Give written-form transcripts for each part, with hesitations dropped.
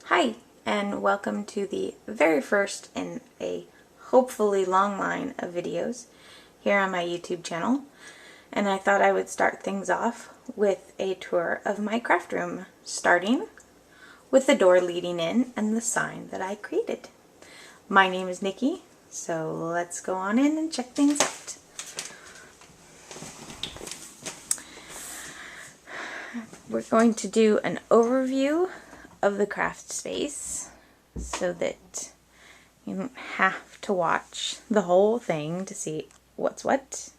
Hi, and welcome to the very first in a hopefully long line of videos here on my YouTube channel. And I thought I would start things off with a tour of my craft room, starting with the door leading in and the sign that I created. My name is Nikki, so let's go on in and check things out. We're going to do an overview of the craft space so that you don't have to watch the whole thing to see what's what.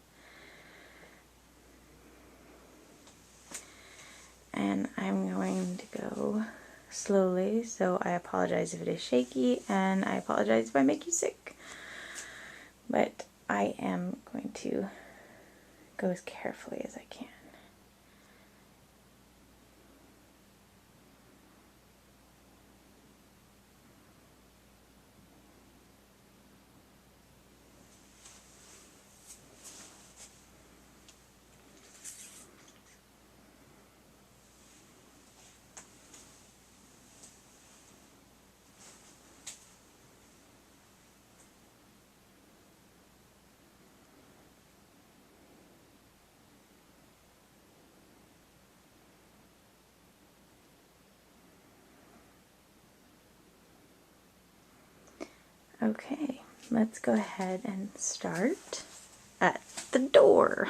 And I'm going to go slowly, so I apologize if it is shaky, and I apologize if I make you sick. But I am going to go as carefully as I can. Okay, let's go ahead and start at the door.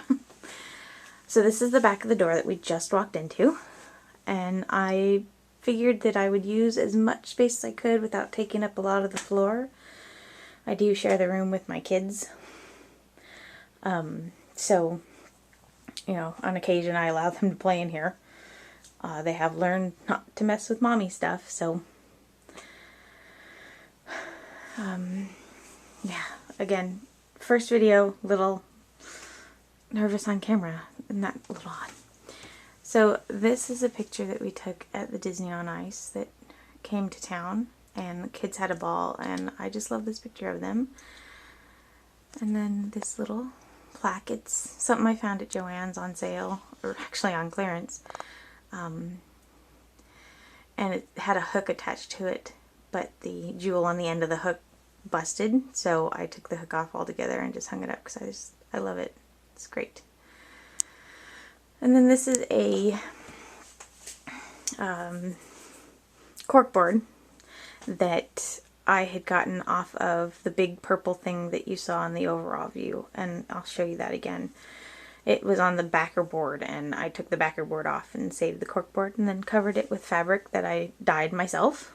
So this is the back of the door that we just walked into, and I figured that I would use as much space as I could without taking up a lot of the floor. I do share the room with my kids, so you know, on occasion I allow them to play in here. They have learned not to mess with mommy stuff, so yeah, again, first video, little nervous on camera, and that a little odd. So this is a picture that we took at the Disney on Ice that came to town, and the kids had a ball, and I just love this picture of them. And then this little plaque, it's something I found at Joann's on sale, or actually on clearance, and it had a hook attached to it, but the jewel on the end of the hook busted, so I took the hook off altogether and just hung it up because I love it. It's great. And then this is a corkboard that I had gotten off of the big purple thing that you saw in the overall view, and I'll show you that again. It was on the backer board, and I took the backer board off and saved the corkboard and then covered it with fabric that I dyed myself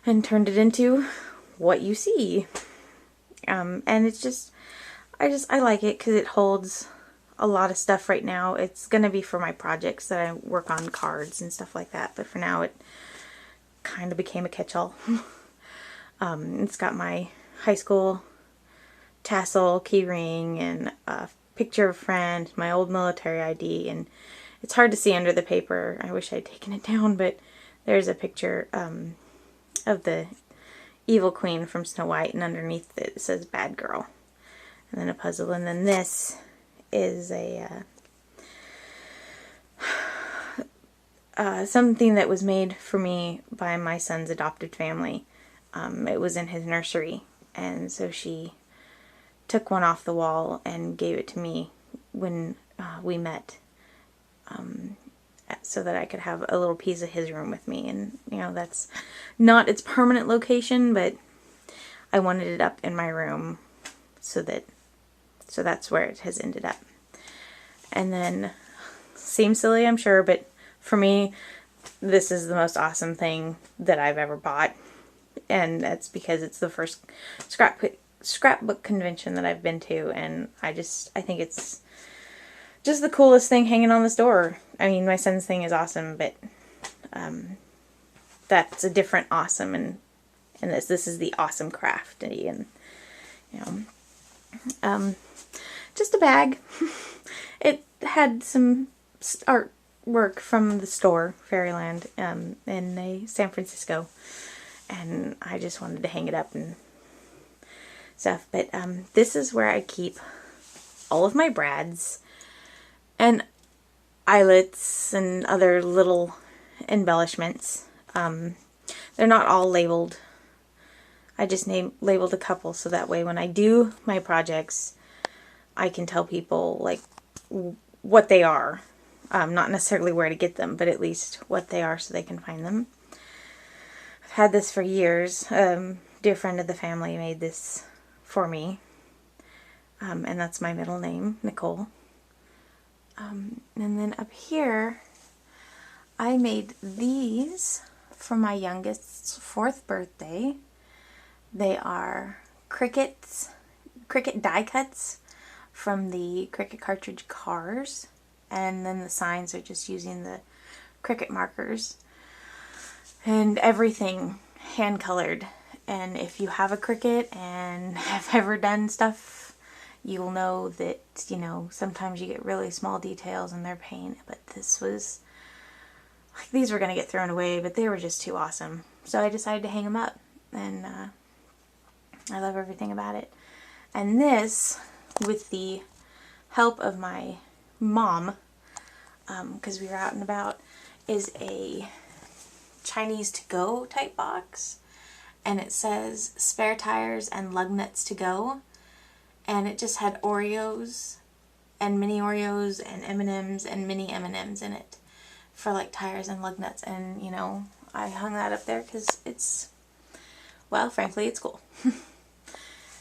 and turned it into what you see. And it's just, I like it because it holds a lot of stuff right now. It's going to be for my projects that I work on, cards and stuff like that, but for now it kind of became a catch-all. It's got my high school tassel, key ring, and a picture of a friend, my old military ID, and it's hard to see under the paper. I wish I'd taken it down, but there's a picture of the evil queen from Snow White, and underneath it says bad girl, and then a puzzle. And then this is a something that was made for me by my son's adopted family. It was in his nursery, and so she took one off the wall and gave it to me when we met, so that I could have a little piece of his room with me. And you know, that's not its permanent location, but I wanted it up in my room, so that's where it has ended up. And then, seems silly, I'm sure, but for me, this is the most awesome thing that I've ever bought, and that's because it's the first scrapbook convention that I've been to, and I think it's just the coolest thing hanging on this door. I mean, my son's thing is awesome, but that's a different awesome, and this is the awesome crafty, and you know, just a bag. It had some artwork from the store Fairyland in San Francisco, and I just wanted to hang it up and stuff. But this is where I keep all of my brads and eyelets and other little embellishments. They're not all labeled. I just labeled a couple so that way when I do my projects, I can tell people like what they are. Not necessarily where to get them, but at least what they are so they can find them. I've had this for years. Dear friend of the family made this for me. And that's my middle name, Nicole. And then up here, I made these for my youngest's 4th birthday. They are Cricut die cuts from the Cricut cartridge cars, and then the signs are just using the Cricut markers, and everything hand colored. And if you have a Cricut and have ever done stuff, you'll know that, you know, sometimes you get really small details in their paint, but this was like, these were going to get thrown away, but they were just too awesome. So I decided to hang them up, and I love everything about it. And this, with the help of my mom, because we were out and about, is a Chinese to-go type box. And it says spare tires and lug nuts to go. And it just had Oreos and mini Oreos and M&Ms and mini M&Ms in it for like tires and lug nuts. And, you know, I hung that up there because it's, well, frankly, it's cool.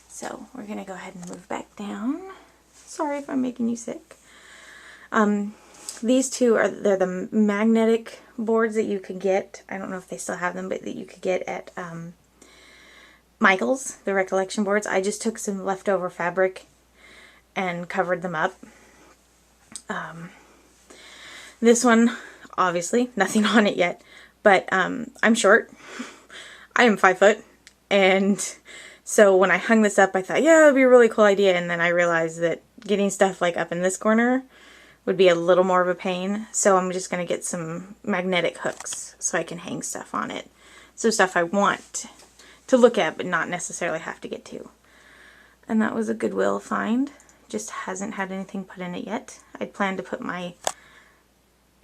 So we're going to go ahead and move back down. Sorry if I'm making you sick. These two are, they're the magnetic boards that you could get. I don't know if they still have them, but that you could get at Michael's, the Recollection boards. I just took some leftover fabric and covered them up. This one, obviously, nothing on it yet, but I'm short. I am 5 foot, and so when I hung this up, I thought, yeah, it would be a really cool idea, and then I realized that getting stuff like up in this corner would be a little more of a pain, so I'm just going to get some magnetic hooks so I can hang stuff on it. So stuff I want to look at, but not necessarily have to get to. And that was a Goodwill find. Just hasn't had anything put in it yet. I'd planned to put my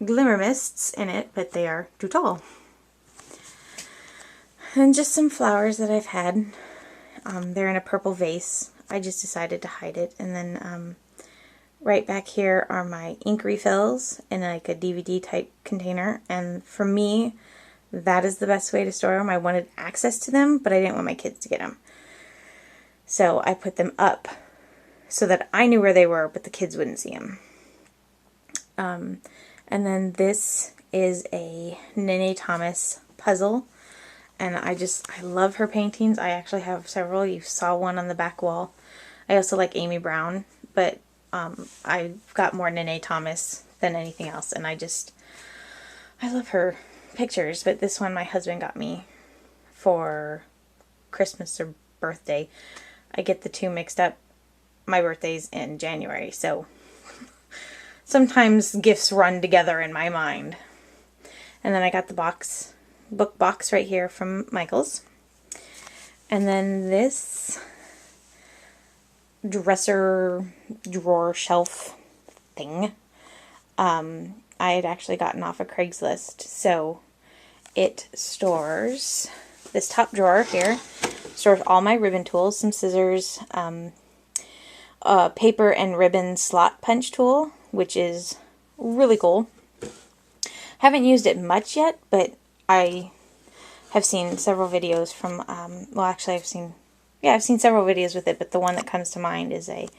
Glimmer Mists in it, but they are too tall. And just some flowers that I've had. They're in a purple vase. I just decided to hide it. And then right back here are my ink refills in like a DVD type container. And for me, that is the best way to store them. I wanted access to them, but I didn't want my kids to get them. So I put them up so that I knew where they were, but the kids wouldn't see them. And then this is a Nene Thomas puzzle. And I love her paintings. I actually have several. You saw one on the back wall. I also like Amy Brown, but I've got more Nene Thomas than anything else. And I love her pictures. But this one my husband got me for Christmas or birthday. I get the two mixed up. My birthday's in January, so sometimes gifts run together in my mind. And then I got the book box right here from Michael's. And then this dresser drawer shelf thing I had actually gotten off of Craigslist. So it stores, this top drawer here stores all my ribbon tools, some scissors, paper and ribbon slot punch tool, which is really cool. Haven't used it much yet, but I have seen several videos from, well, actually I've seen several videos with it, but the one that comes to mind is I'm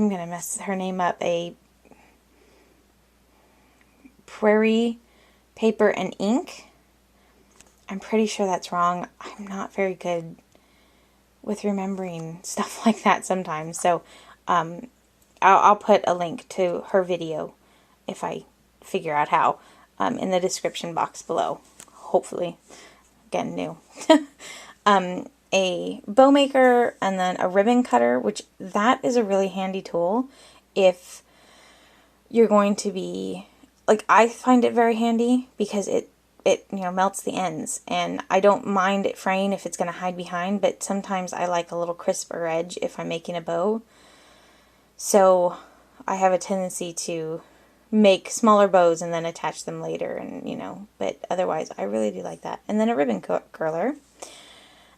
going to mess her name up, a Prairie Paper and Ink. I'm pretty sure that's wrong. I'm not very good with remembering stuff like that sometimes, so I'll put a link to her video if I figure out how in the description box below, hopefully. Again, new. A bow maker, and then a ribbon cutter, which that is a really handy tool if you're going to be, like, I find it very handy because it melts the ends, and I don't mind it fraying if it's going to hide behind, but sometimes I like a little crisper edge if I'm making a bow. So I have a tendency to make smaller bows and then attach them later, and you know, but otherwise I really do like that. And then a ribbon curler.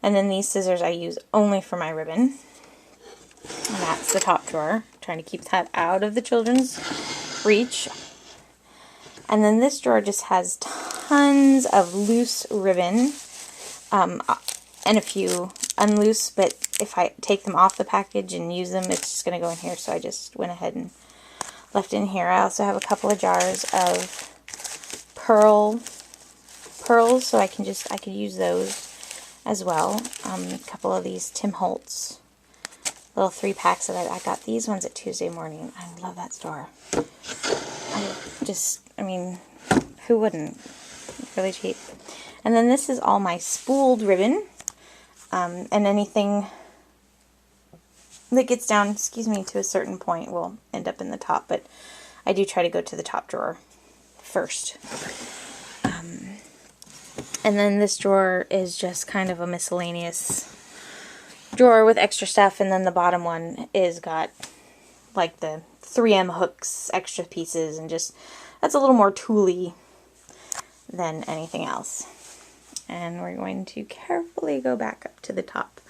And then these scissors I use only for my ribbon. And that's the top drawer. I'm trying to keep that out of the children's reach. And then this drawer just has tons of loose ribbon, and a few unloose, but if I take them off the package and use them, it's just going to go in here, so I just went ahead and left in here. I also have a couple of jars of pearls, so I could use those as well. A couple of these Tim Holtz little 3-packs that I got these ones at Tuesday Morning. I love that store. I mean, who wouldn't? Really cheap. And then this is all my spooled ribbon, and anything that gets down, to a certain point will end up in the top, but I do try to go to the top drawer first. And then this drawer is just kind of a miscellaneous drawer with extra stuff, and then the bottom one is got like the 3M hooks, extra pieces, and just, that's a little more tooly than anything else. And we're going to carefully go back up to the top.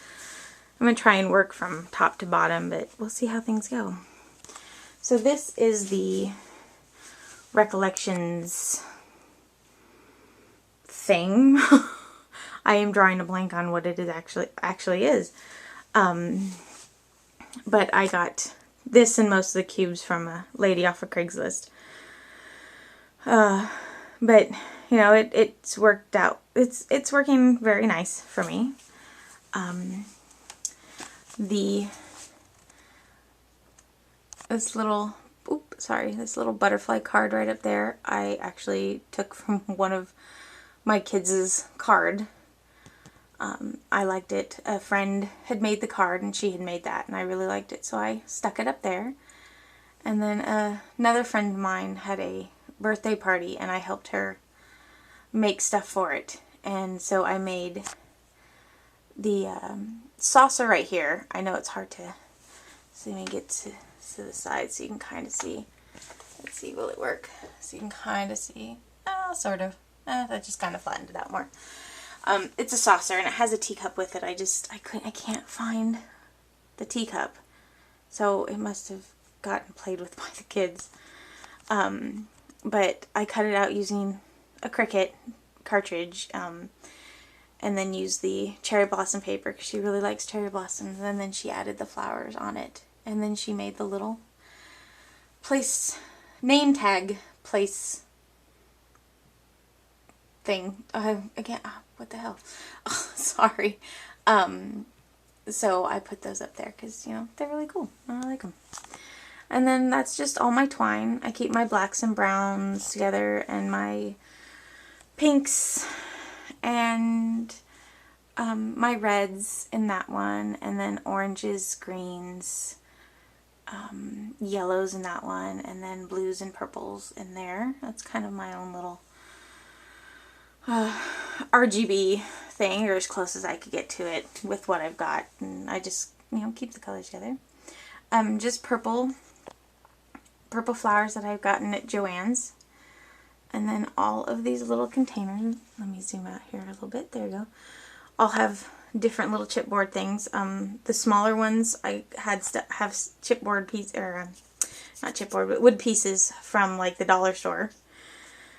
I'm going to try and work from top to bottom, but we'll see how things go. So this is the Recollections thing. I am drawing a blank on what it is actually is. But I got this and most of the cubes from a lady off of Craigslist. But you know, it's worked out. It's working very nice for me. This little butterfly card right up there, I actually took from one of my kids' card. I liked it. A friend had made the card and she had made that, and I really liked it, so I stuck it up there. And then another friend of mine had a birthday party and I helped her make stuff for it. And so I made the saucer right here. I know it's hard to see. Let me get to the side so you can kind of see. Let's see, will it work? So you can kind of see. Sort of. That just kind of flattened it out more. It's a saucer and it has a teacup with it. I can't find the teacup. So it must have gotten played with by the kids. But I cut it out using a Cricut cartridge, and then used the cherry blossom paper because she really likes cherry blossoms, and then she added the flowers on it, and then she made the little name tag place thing. Again, what the hell? Oh, sorry. So I put those up there because, you know, they're really cool. I like them. And then that's just all my twine. I keep my blacks and browns together and my pinks and my reds in that one, and then oranges, greens, yellows in that one, and then blues and purples in there. That's kind of my own little RGB thing, or as close as I could get to it with what I've got. And I just, you know, keep the colors together. Just purple flowers that I've gotten at Joann's. And then all of these little containers, let me zoom out here a little bit, there you go, all have different little chipboard things. The smaller ones I have chipboard piece, or not chipboard, but wood pieces from like the dollar store,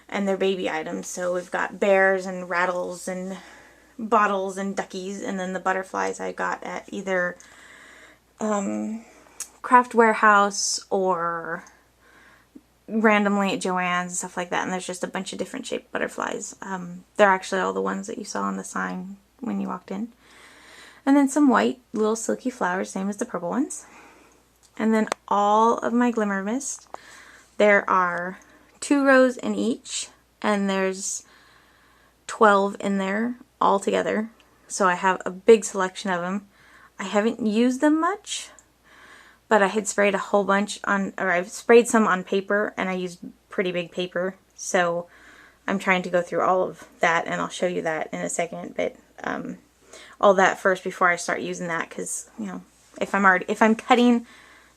and they're baby items. So we've got bears and rattles and bottles and duckies, and then the butterflies I got at either Craft Warehouse or randomly at Joann's and stuff like that. And there's just a bunch of different shaped butterflies. They're actually all the ones that you saw on the sign when you walked in. And then some white little silky flowers, same as the purple ones. And then all of my Glimmer Mist. There are 2 rows in each, and there's 12 in there all together. So I have a big selection of them. I haven't used them much, but I had sprayed a whole bunch on, or I've sprayed some on paper, and I used pretty big paper. So I'm trying to go through all of that, and I'll show you that in a second. But all that first before I start using that, because, you know, if I'm cutting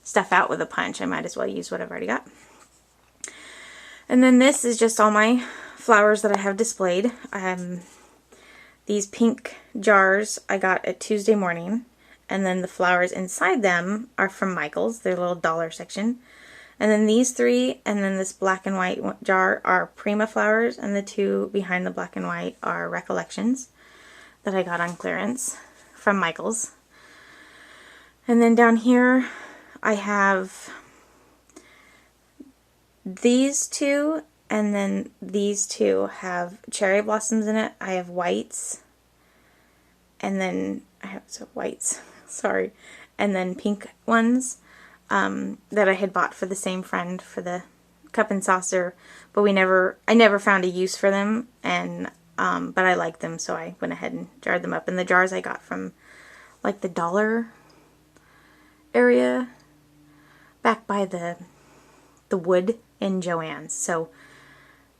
stuff out with a punch, I might as well use what I've already got. And then this is just all my flowers that I have displayed. These pink jars I got at Tuesday morning, and then the flowers inside them are from Michael's, their little dollar section. And then these three, and then this black and white jar are Prima flowers, and the two behind the black and white are Recollections that I got on clearance from Michael's. And then down here I have these two, and then these two have cherry blossoms in it. I have whites, and then I have whites, sorry, and then pink ones that I had bought for the same friend for the cup and saucer, but I never found a use for them, and but I liked them, so I went ahead and jarred them up. And the jars I got from like the dollar area back by the wood in Joann's, so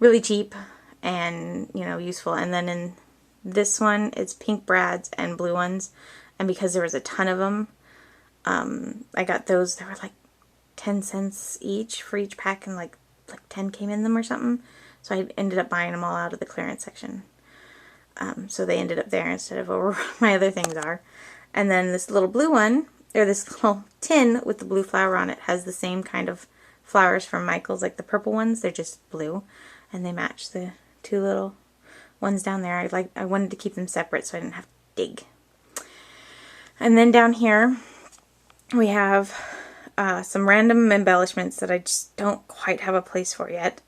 really cheap and, you know, useful. And then in this one it's pink brads and blue ones, and because there was a ton of them, I got those. They were like 10 cents each for each pack, and like 10 came in them or something, so I ended up buying them all out of the clearance section. So they ended up there instead of over where my other things are. And then this little blue one, or this little tin with the blue flower on it, has the same kind of flowers from Michael's, like the purple ones. They're just blue, and they match the two little ones down there. I wanted to keep them separate so I didn't have to dig. And then down here we have some random embellishments that I just don't quite have a place for yet.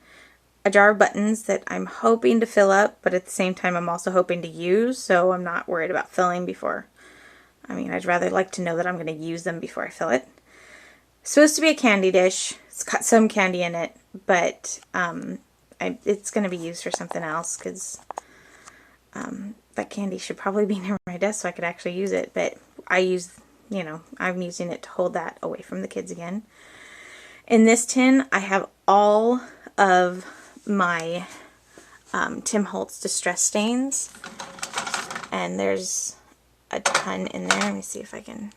A jar of buttons that I'm hoping to fill up, but at the same time I'm also hoping to use, so I'm not worried about filling before. I mean, I'd rather like to know that I'm going to use them before I fill it. It's supposed to be a candy dish. It's got some candy in it, but it's going to be used for something else, because that candy should probably be near my desk so I could actually use it. But I'm using it to hold that away from the kids again. In this tin, I have all of my Tim Holtz Distress Stains, and there's a ton in there. Let me see if I can...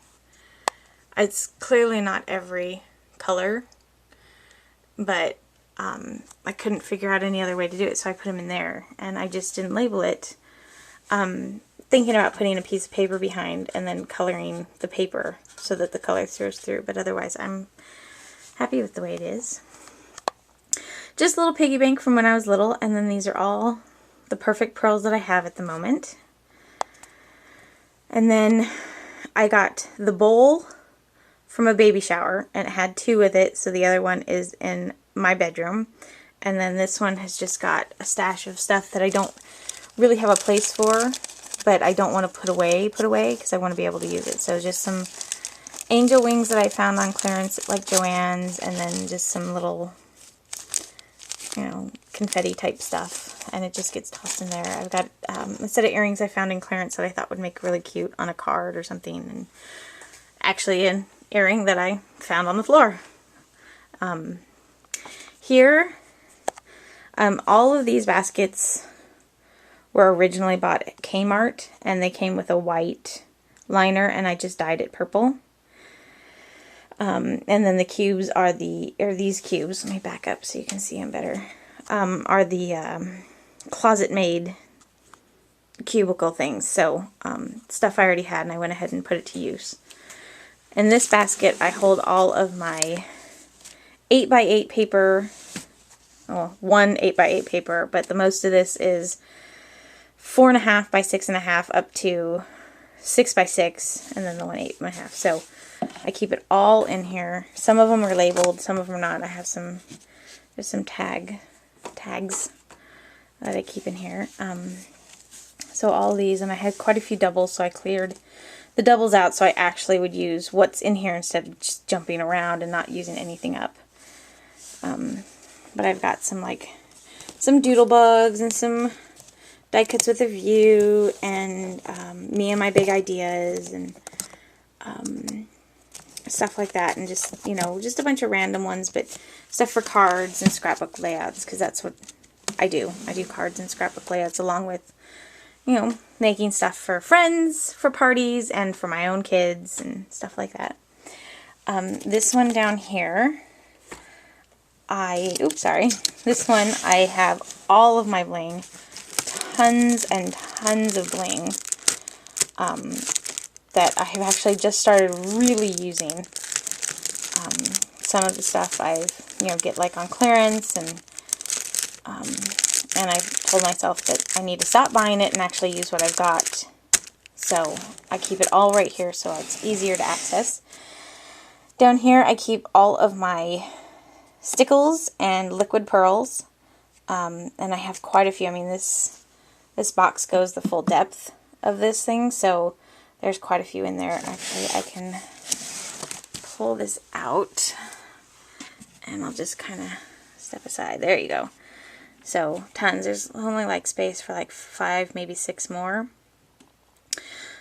It's clearly not every color, but I couldn't figure out any other way to do it, so I put them in there, and I just didn't label it. Thinking about putting a piece of paper behind and then coloring the paper so that the color throws through, but otherwise I'm happy with the way it is. Just a little piggy bank from when I was little, and then these are all the perfect pearls that I have at the moment. And then I got the bowl from a baby shower, and it had two with it, so the other one is in my bedroom. And then this one has just got a stash of stuff that I don't really have a place for, but I don't want to put away because I want to be able to use it. So just some angel wings that I found on clearance at like Joann's, and then just some little, you know, confetti type stuff, and it just gets tossed in there. I've got a set of earrings I found in clearance that I thought would make really cute on a card or something, and actually an earring that I found on the floor. Here, all of these baskets were originally bought at Kmart, and they came with a white liner, and I just dyed it purple. And then the cubes are these cubes, let me back up so you can see them better, are the Closet Made cubicle things. So stuff I already had, and I went ahead and put it to use. In this basket I hold all of my 8x8 paper, well, one 8x8 paper, but the most of this is 4.5 by 6.5 up to 6x6, and then the one 8.5. So I keep it all in here. Some of them are labeled, some of them are not. I have there's some tags that I keep in here. So all these, and I had quite a few doubles, so I cleared the doubles out so I actually would use what's in here instead of just jumping around and not using anything up. But I've got some doodle bugs and some die cuts with a view, and me and my big ideas, and stuff like that, and just, you know, just a bunch of random ones, but stuff for cards and scrapbook layouts, because that's what I do. I do cards and scrapbook layouts along with, you know, making stuff for friends, for parties, and for my own kids and stuff like that. This one down here, oops, sorry. This one, I have all of my bling. Tons and tons of bling. That I have actually just started really using. Some of the stuff I've, get like on clearance, and I've told myself that I need to stop buying it and actually use what I've got. So I keep it all right here so it's easier to access. Down here I keep all of my stickles and liquid pearls, and I have quite a few. I mean, this box goes the full depth of this thing, so there's quite a few in there. Actually, I can pull this out, and I'll just kind of step aside. There you go. So, tons. There's only like space for like 5, maybe 6 more.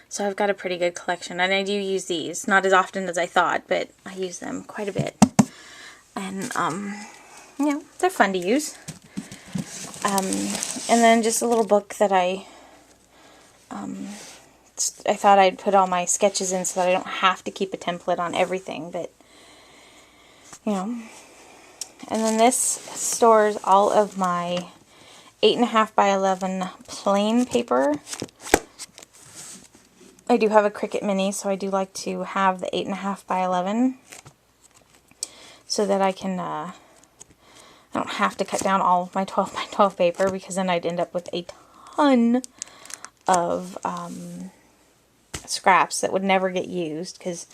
So I've got a pretty good collection, and I do use these. Not as often as I thought, but I use them quite a bit. And, they're fun to use. And then just a little book that I thought I'd put all my sketches in so that I don't have to keep a template on everything, but, And then this stores all of my 8.5 by 11 plain paper. I do have a Cricut Mini, so I do like to have the 8.5 by 11 so that I can, I don't have to cut down all of my 12 by 12 paper, because then I'd end up with a ton of scraps that would never get used, because,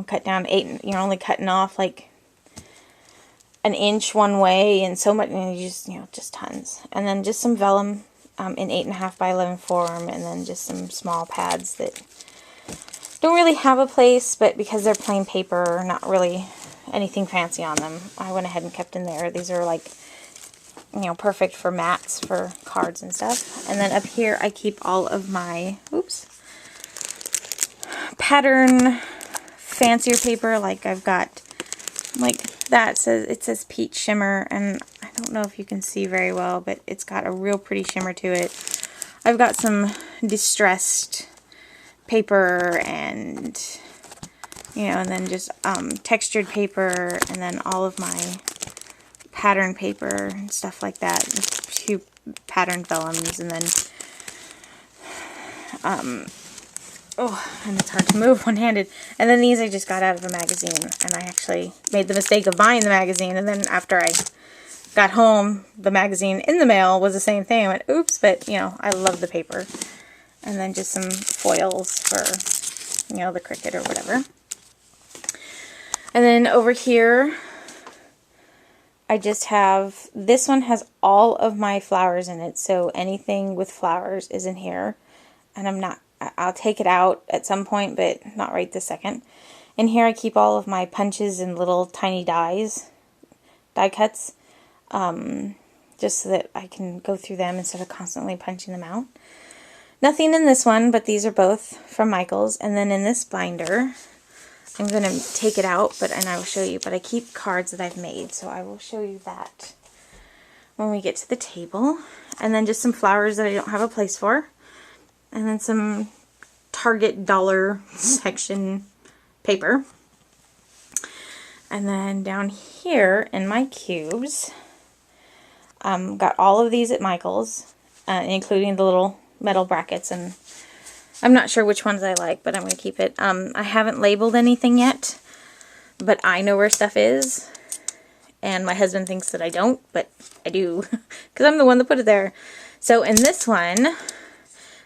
cut down 8, you're only cutting off like an inch one way, and so much, and you just tons. And then just some vellum in 8.5 by 11 form, and then just some small pads that don't really have a place, but because they're plain paper, not really anything fancy on them, I went ahead and kept in there. These are like, perfect for mats for cards and stuff. And then up here I keep all of my, pattern fancier paper. Like I've got, like that it says Peach Shimmer, and I don't know if you can see very well, but it's got a real pretty shimmer to it. I've got some distressed paper, and and then just textured paper, and then all of my pattern paper and stuff like that. Just a few patterned vellums, and then and it's hard to move one-handed. And then these I just got out of a magazine, and I actually made the mistake of buying the magazine, and then after I got home, the magazine in the mail was the same thing. I went, oops, but I love the paper. And then just some foils for the Cricut or whatever. And then over here I just have, this one has all of my flowers in it, so anything with flowers is in here. And I'll take it out at some point, but not right this second. In here I keep all of my punches and little tiny die cuts, just so that I can go through them instead of constantly punching them out. Nothing in this one, but these are both from Michaels. And then in this binder, I'm going to take it out, and I will show you, but I keep cards that I've made, so I will show you that when we get to the table. And then just some flowers that I don't have a place for. And then some Target dollar section paper. And then down here in my cubes, got all of these at Michaels, including the little metal brackets, and I'm not sure which ones I like, but I'm going to keep it. I haven't labeled anything yet, but I know where stuff is, and my husband thinks that I don't, but I do, because I'm the one that put it there. So in this one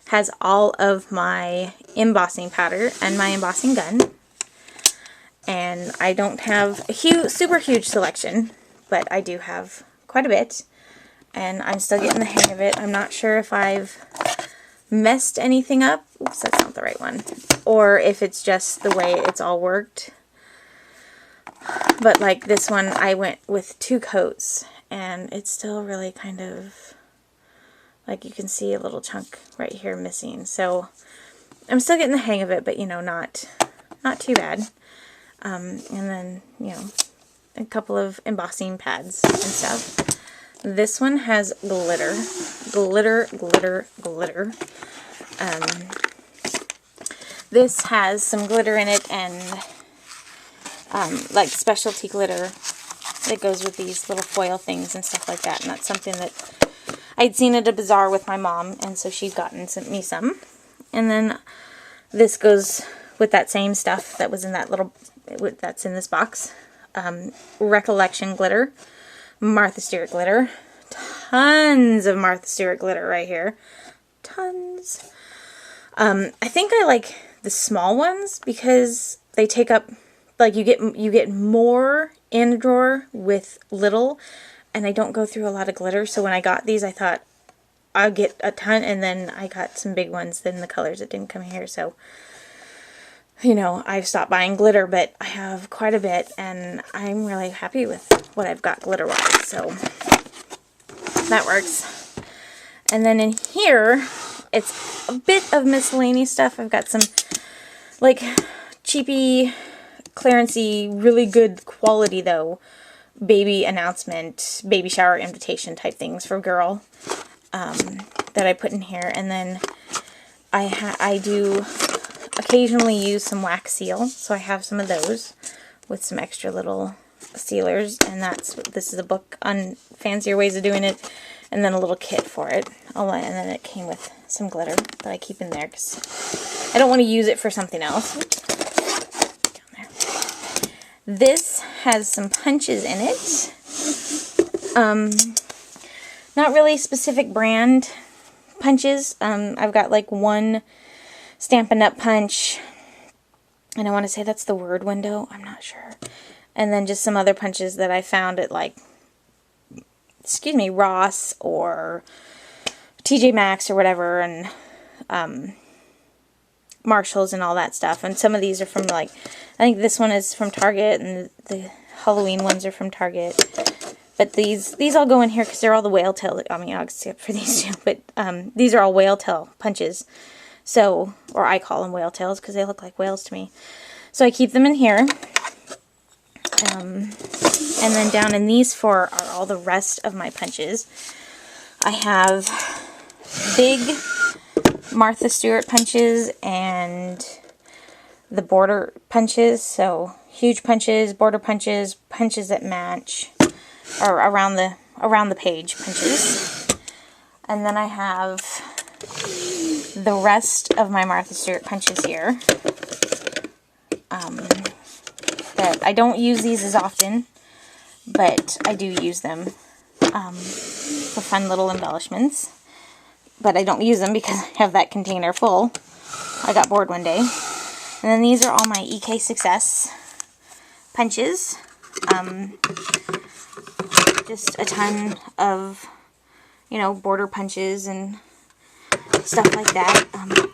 has all of my embossing powder and my embossing gun, and I don't have a super huge selection, but I do have quite a bit, and I'm still getting the hang of it. I'm not sure if I've messed anything up. Oops, that's not the right one. Or if it's just the way it's all worked. But like this one, I went with 2 coats, and it's still really kind of, like you can see a little chunk right here missing. So I'm still getting the hang of it, but not too bad. And then, a couple of embossing pads and stuff. This one has glitter. Glitter, glitter, glitter. This has some glitter in it, and like specialty glitter. that goes with these little foil things and stuff like that. And that's something that I'd seen at a bazaar with my mom, and so she'd sent me some. And then this goes with that same stuff that was in that little, that's in this box. Recollection glitter, Martha Stewart glitter, tons of Martha Stewart glitter right here, tons. I think I like the small ones because they take up, like, you get more in a drawer with little, and I don't go through a lot of glitter. So when I got these, I thought I'll get a ton, and then I got some big ones in the colors that didn't come here. So, you know, I've stopped buying glitter, but I have quite a bit, and I'm really happy with what I've got glitter-wise. So that works. And then in here, it's a bit of miscellaneous stuff. I've got some, like, cheapy, clearancey, really good quality, though, baby announcement, baby shower invitation type things for girl that I put in here. And then I do occasionally use some wax seal, so I have some of those with some extra little sealers. And this is a book on fancier ways of doing it, and then a little kit for it. And then it came with some glitter that I keep in there because I don't want to use it for something else. Down there. This has some punches in it. Not really specific brand punches. I've got like one Stampin' Up! Punch, and I want to say that's the Word Window. I'm not sure. And then just some other punches that I found at, like, Ross or TJ Maxx or whatever, and Marshalls and all that stuff. And some of these are from, like, I think this one is from Target, and the Halloween ones are from Target. But these all go in here because they're all the whale tail. I mean, except for these two. But these are all whale tail punches. So, or I call them whale tails because they look like whales to me. So I keep them in here. And then down in these four are all the rest of my punches. I have big Martha Stewart punches and the border punches. So huge punches, border punches, punches that match, or around the page punches. And then I have the rest of my Martha Stewart punches here. That I don't use these as often, but I do use them for fun little embellishments. But I don't use them because I have that container full. I got bored one day. And then these are all my EK Success punches. Just a ton of, you know, border punches and stuff like that.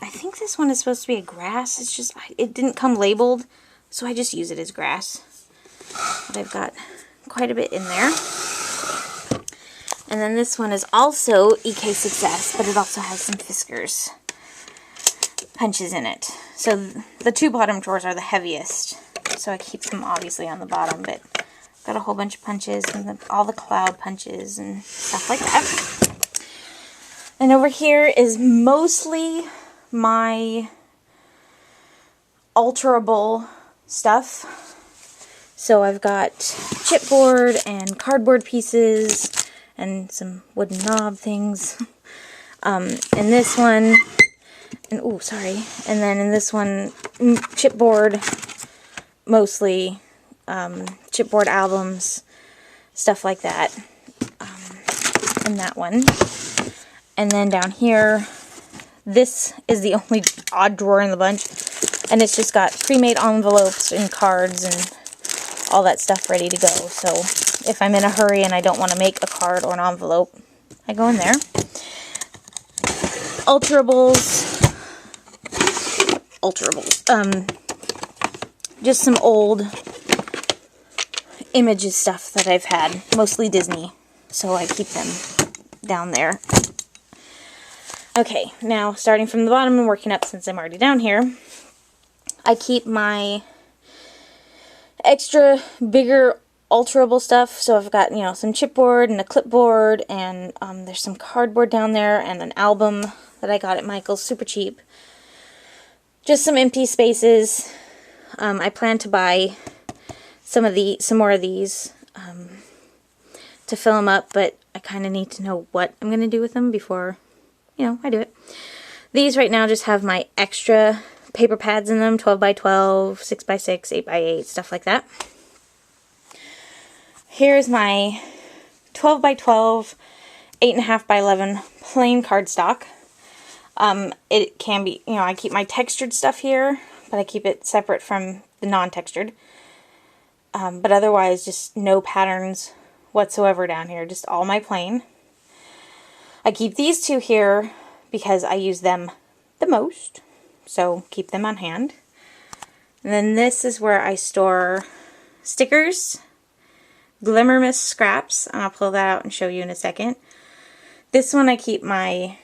I think this one is supposed to be a grass. It's just, it didn't come labeled, so I just use it as grass. But I've got quite a bit in there. And then this one is also EK Success, but it also has some Fiskars punches in it. So the two bottom drawers are the heaviest, so I keep them obviously on the bottom, but I've got a whole bunch of punches and all the cloud punches and stuff like that. And over here is mostly my alterable stuff. So I've got chipboard and cardboard pieces and some wooden knob things. And this one, and oh, sorry. And then in this one, chipboard, mostly chipboard albums, stuff like that. In that one. And then down here, this is the only odd drawer in the bunch, and it's just got pre-made envelopes and cards and all that stuff ready to go. So if I'm in a hurry and I don't want to make a card or an envelope, I go in there. Alterables, just some old images stuff that I've had, mostly Disney, so I keep them down there. Okay, now starting from the bottom and working up since I'm already down here, I keep my extra bigger alterable stuff. So I've got, you know, some chipboard and a clipboard, and there's some cardboard down there and an album that I got at Michael's, super cheap. Just some empty spaces. I plan to buy some more of these to fill them up, but I kind of need to know what I'm going to do with them before, I do it. These right now just have my extra paper pads in them, 12 by 12, 6 by 6, 8 by 8, stuff like that. Here's my 12 by 12, 8.5 by 11 plain cardstock. It can be, I keep my textured stuff here, but I keep it separate from the non-textured. But otherwise, just no patterns whatsoever down here, just all my plain. I keep these two here because I use them the most, so keep them on hand. And then this is where I store stickers, Glimmer Mist scraps, and I'll pull that out and show you in a second. This one I keep my,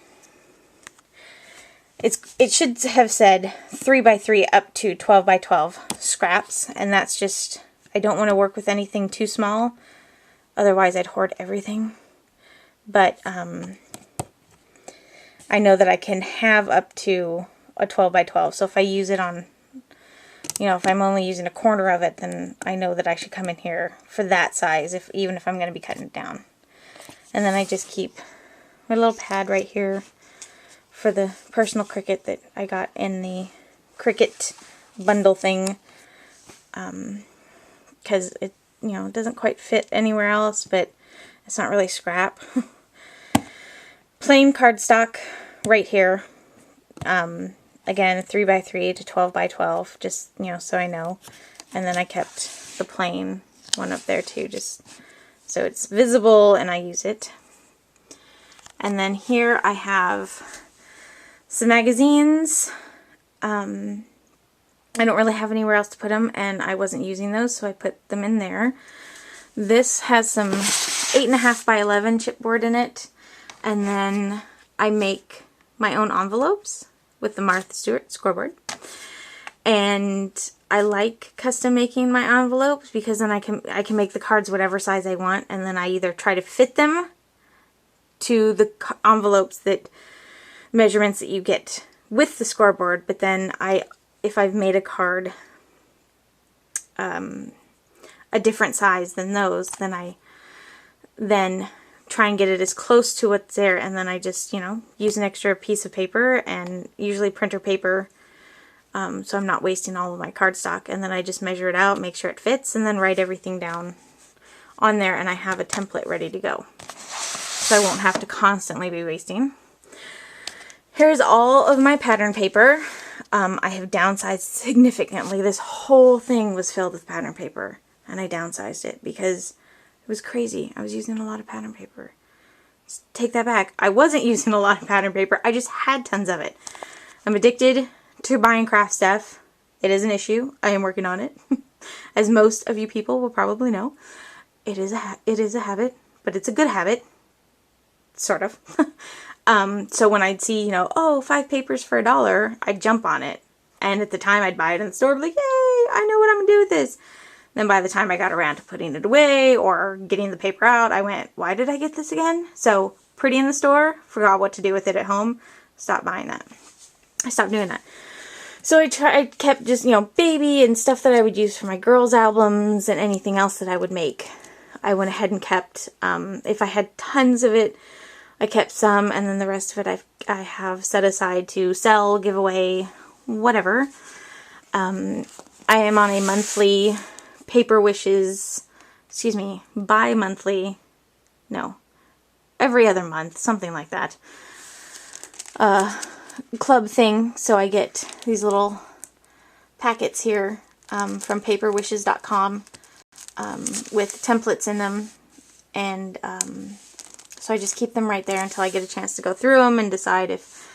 it should have said 3 by 3 up to 12 by 12 scraps, and that's just, I don't want to work with anything too small, otherwise I'd hoard everything. But I know that I can have up to a 12 by 12, so if I use it on, if I'm only using a corner of it, then I know that I should come in here for that size, even if I'm going to be cutting it down. And then I just keep my little pad right here for the personal Cricut that I got in the Cricut bundle thing, because it, doesn't quite fit anywhere else, but it's not really scrap. Plain cardstock right here. Again, 3 by 3 to 12 by 12, just, so I know. And then I kept the plain one up there too, just so it's visible and I use it. And then here I have some magazines. I don't really have anywhere else to put them, and I wasn't using those, so I put them in there. This has some 8.5 by 11 chipboard in it, and then I make my own envelopes with the Martha Stewart scoreboard. And I like custom making my envelopes because then I can make the cards whatever size I want, and then I either try to fit them to the envelopes that measurements that you get with the scoreboard, but then if I've made a card a different size than those, then I try and get it as close to what's there, and then I just, use an extra piece of paper, and usually printer paper, so I'm not wasting all of my cardstock, and then I just measure it out, make sure it fits, and then write everything down on there, and I have a template ready to go. So I won't have to constantly be wasting. Here's all of my pattern paper. I have downsized significantly. This whole thing was filled with pattern paper, and I downsized it because it was crazy. I was using a lot of pattern paper. Take that back. I wasn't using a lot of pattern paper. I just had tons of it. I'm addicted to buying craft stuff. It is an issue. I am working on it. As most of you people will probably know. It is a habit, but it's a good habit. Sort of. So when I'd see, 5 papers for $1, I'd jump on it. And at the time I'd buy it in the store, I'd be like, yay, I know what I'm going to do with this. Then by the time I got around to putting it away or getting the paper out, I went, why did I get this again? So pretty in the store, forgot what to do with it at home, stopped buying that. I stopped doing that. So I kept just, baby and stuff that I would use for my girls' albums and anything else that I would make. I went ahead and kept, if I had tons of it, I kept some, and then the rest of it I have set aside to sell, give away, whatever. I am on a monthly Paper Wishes, bi-monthly, no, every other month, something like that, club thing. So I get these little packets here from paperwishes.com with templates in them, and so I just keep them right there until I get a chance to go through them and decide if,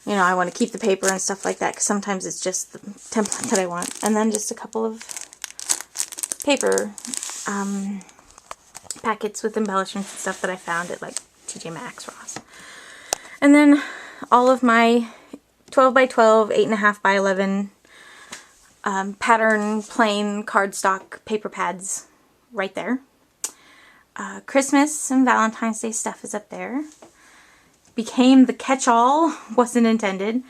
I want to keep the paper and stuff like that, because sometimes it's just the template that I want. And then just a couple of paper packets with embellishments and stuff that I found at like TJ Maxx, Ross. And then all of my 12 by 12, 8.5 by 11 pattern plain cardstock paper pads right there. Christmas and Valentine's Day stuff is up there. Became the catch-all, wasn't intended.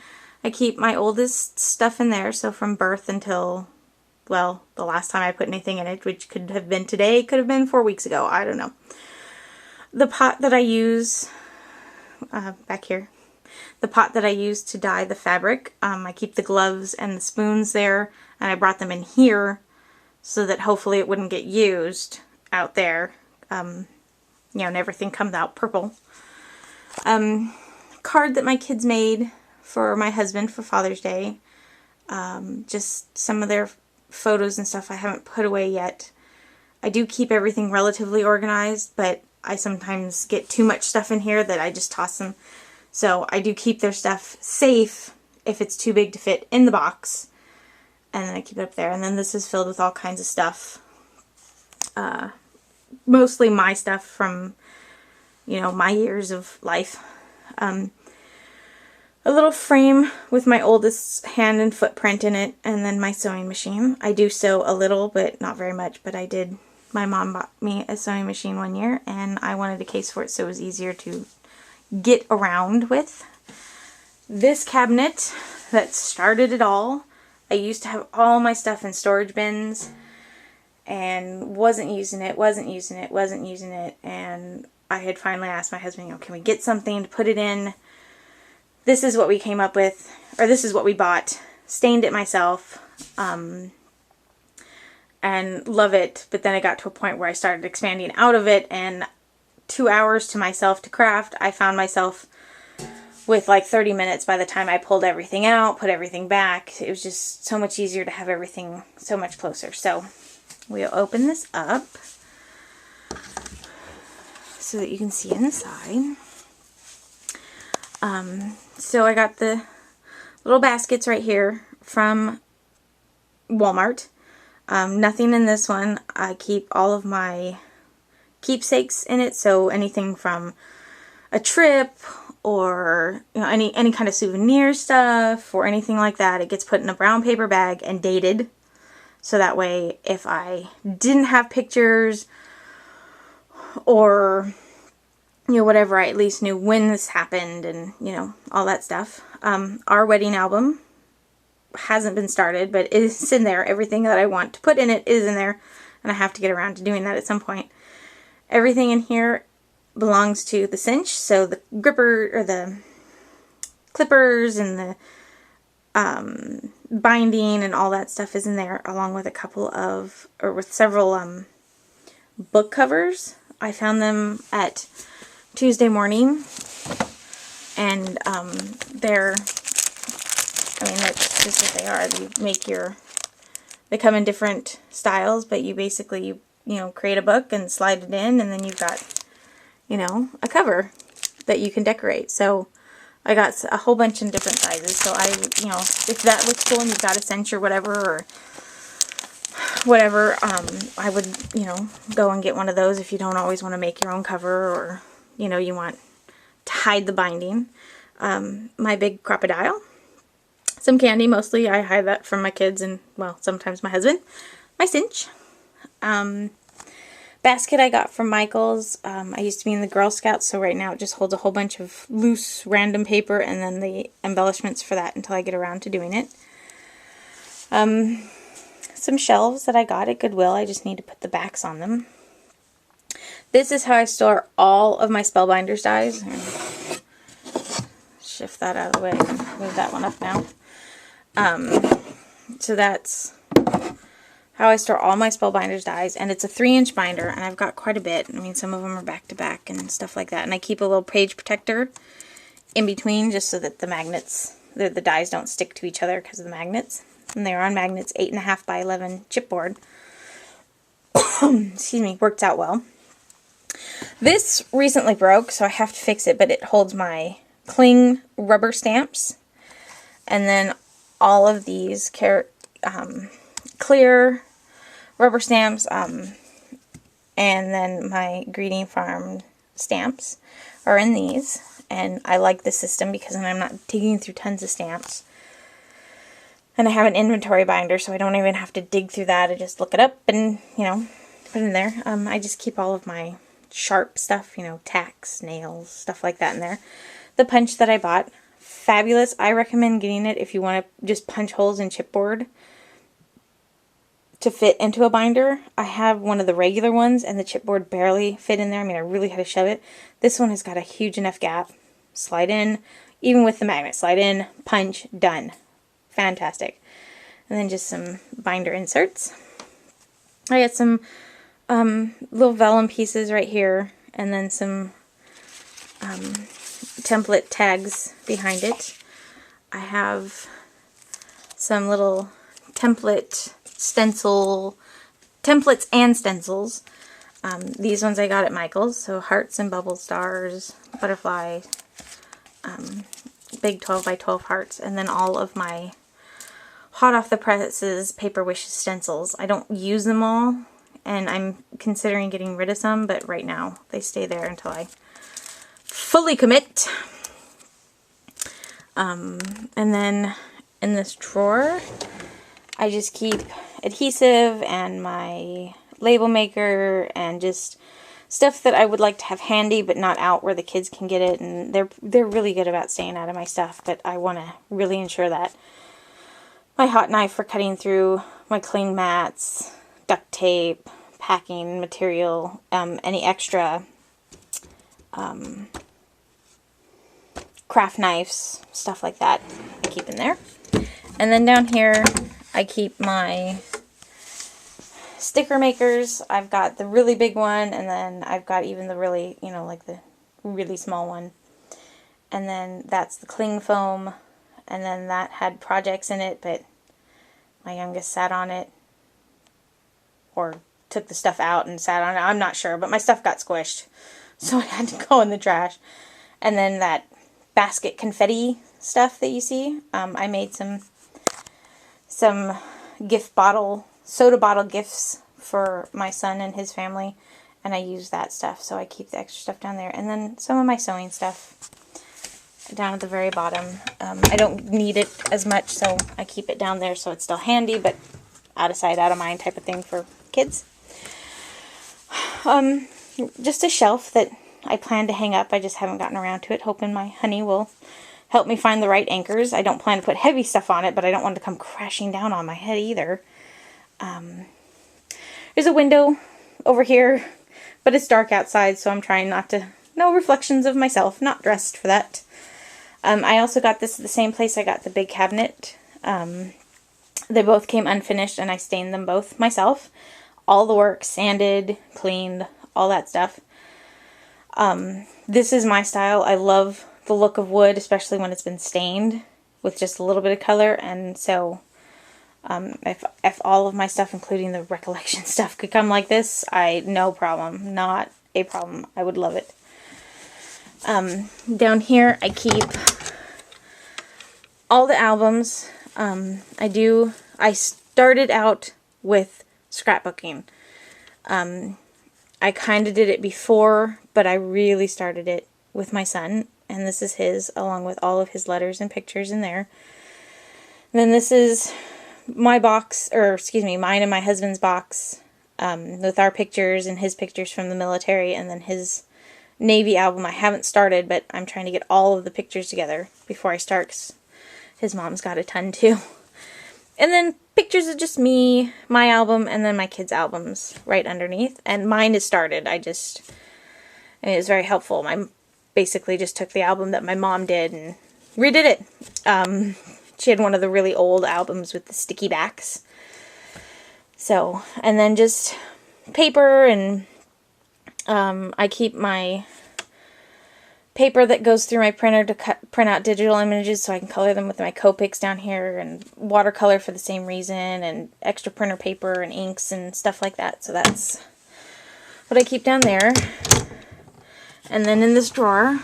I keep my oldest stuff in there, so from birth until, well, the last time I put anything in it, which could have been today, could have been 4 weeks ago, I don't know. The pot that I use, back here, the pot that I use to dye the fabric, I keep the gloves and the spoons there, and I brought them in here so that hopefully it wouldn't get used out there. You know, and everything comes out purple. Card that my kids made for my husband for Father's Day. Just some of their photos and stuff I haven't put away yet. I do keep everything relatively organized, but I sometimes get too much stuff in here that I just toss them. So I do keep their stuff safe if it's too big to fit in the box. And then I keep it up there. And then this is filled with all kinds of stuff. Mostly my stuff from, you know, my years of life. A little frame with my oldest hand and footprint in it, and then my sewing machine. I do sew a little, but not very much, but I did. My mom bought me a sewing machine one year, and I wanted a case for it so it was easier to get around with. This cabinet that started it all, I used to have all my stuff in storage bins, and wasn't using it, and I had finally asked my husband, you know, can we get something to put it in? This is what we came up with, or this is what we bought. Stained it myself, and love it, but then I got to a point where I started expanding out of it, and 2 hours to myself to craft, I found myself with like 30 minutes by the time I pulled everything out, put everything back. It was just so much easier to have everything so much closer. So we'll open this up so that you can see inside. So I got the little baskets right here from Walmart. Nothing in this one. I keep all of my keepsakes in it, so anything from a trip or, you know, any kind of souvenir stuff or anything like that, it gets put in a brown paper bag and dated. So that way, if I didn't have pictures or, you know, whatever, I at least knew when this happened and, you know, all that stuff. Our wedding album hasn't been started, but it's in there. Everything that I want to put in it is in there, and I have to get around to doing that at some point. Everything in here belongs to the cinch, so the gripper, or the clippers and the binding and all that stuff is in there, along with a couple of, or with several book covers. I found them at Tuesday Morning, and they're, I mean, that's just what they are. You make your, they come in different styles, but you basically, you know, create a book and slide it in, and then you've got, you know, a cover that you can decorate. So I got a whole bunch in different sizes. So I, you know, if that looks cool and you've got a cinch or whatever, I would, you know, go and get one of those if you don't always want to make your own cover, or, you know, you want to hide the binding. My big crocodile. Some candy, mostly. I hide that from my kids and, well, sometimes my husband. My cinch. Basket I got from Michael's. I used to be in the Girl Scouts, so right now it just holds a whole bunch of loose, random paper and then the embellishments for that until I get around to doing it. Some shelves that I got at Goodwill. I just need to put the backs on them. This is how I store all of my Spellbinders dies. Shift that out of the way. Move that one up now. So that's how I store all my Spellbinders dies, and it's a 3-inch binder, and I've got quite a bit. I mean, some of them are back to back and stuff like that, and I keep a little page protector in between just so that the magnets, the dies don't stick to each other because of the magnets. And they're on magnets, 8.5 by 11 chipboard. Excuse me, worked out well. This recently broke, so I have to fix it, but it holds my cling rubber stamps, and then all of these clear rubber stamps, and then my Greeting Farm stamps are in these, and I like the system because then I'm not digging through tons of stamps. And I have an inventory binder, so I don't even have to dig through that. I just look it up and, you know, put it in there. I just keep all of my sharp stuff, you know, tacks, nails, stuff like that in there. The punch that I bought, fabulous. I recommend getting it if you want to just punch holes in chipboard. to fit into a binder. I have one of the regular ones and the chipboard barely fit in there. I mean, I really had to shove it. This one has got a huge enough gap. Slide in, even with the magnet. Slide in, punch, done. Fantastic. And then just some binder inserts. I got some little vellum pieces right here, and then some template tags behind it. I have some little templates and stencils. These ones I got at Michael's, so hearts and bubble stars, butterfly, big 12 by 12 hearts, and then all of my hot off the presses Paper Wish stencils. I don't use them all, and I'm considering getting rid of some, but right now they stay there until I fully commit. And then in this drawer, I just keep adhesive and my label maker and just stuff that I would like to have handy but not out where the kids can get it, and they're really good about staying out of my stuff, but I want to really ensure that my hot knife for cutting through, my cling mats, duct tape, packing material, any extra craft knives, stuff like that, I keep in there. And then down here, I keep my sticker makers. I've got the really big one, and then I've got even the really, you know, like the really small one. And then that's the cling foam, and then that had projects in it, but my youngest sat on it, or took the stuff out and sat on it. I'm not sure, but my stuff got squished, so it had to go in the trash. And then that basket confetti stuff that you see, I made some gift bottle, soda bottle gifts for my son and his family, and I use that stuff, so I keep the extra stuff down there. And then some of my sewing stuff down at the very bottom. I don't need it as much, so I keep it down there so it's still handy, but out of sight, out of mind type of thing for kids. Just a shelf that I plan to hang up. I just haven't gotten around to it, hoping my honey will help me find the right anchors. I don't plan to put heavy stuff on it, but I don't want it to come crashing down on my head either. There's a window over here, but it's dark outside, so I'm trying not to... No reflections of myself, not dressed for that. I also got this at the same place I got the big cabinet. They both came unfinished, and I stained them both myself. All the work, sanded, cleaned, all that stuff. This is my style. I love the look of wood, especially when it's been stained with just a little bit of color, and so if all of my stuff, including the recollection stuff, could come like this, no problem. Not a problem. I would love it. Down here I keep all the albums. I started out with scrapbooking. I kind of did it before, but I really started it with my son, and this is his, along with all of his letters and pictures in there. And then this is my box, or excuse me, mine and my husband's box, with our pictures and his pictures from the military, and then his Navy album. I haven't started, but I'm trying to get all of the pictures together before I start, 'cause his mom's got a ton too. And then pictures of just me, my album, and then my kids' albums right underneath. And mine is started. I mean, it was very helpful. I basically just took the album that my mom did and redid it. She had one of the really old albums with the sticky backs. So, and then just paper, and I keep my paper that goes through my printer to print out digital images so I can color them with my Copics down here, and watercolor for the same reason, and extra printer paper and inks and stuff like that. So that's what I keep down there. And then in this drawer,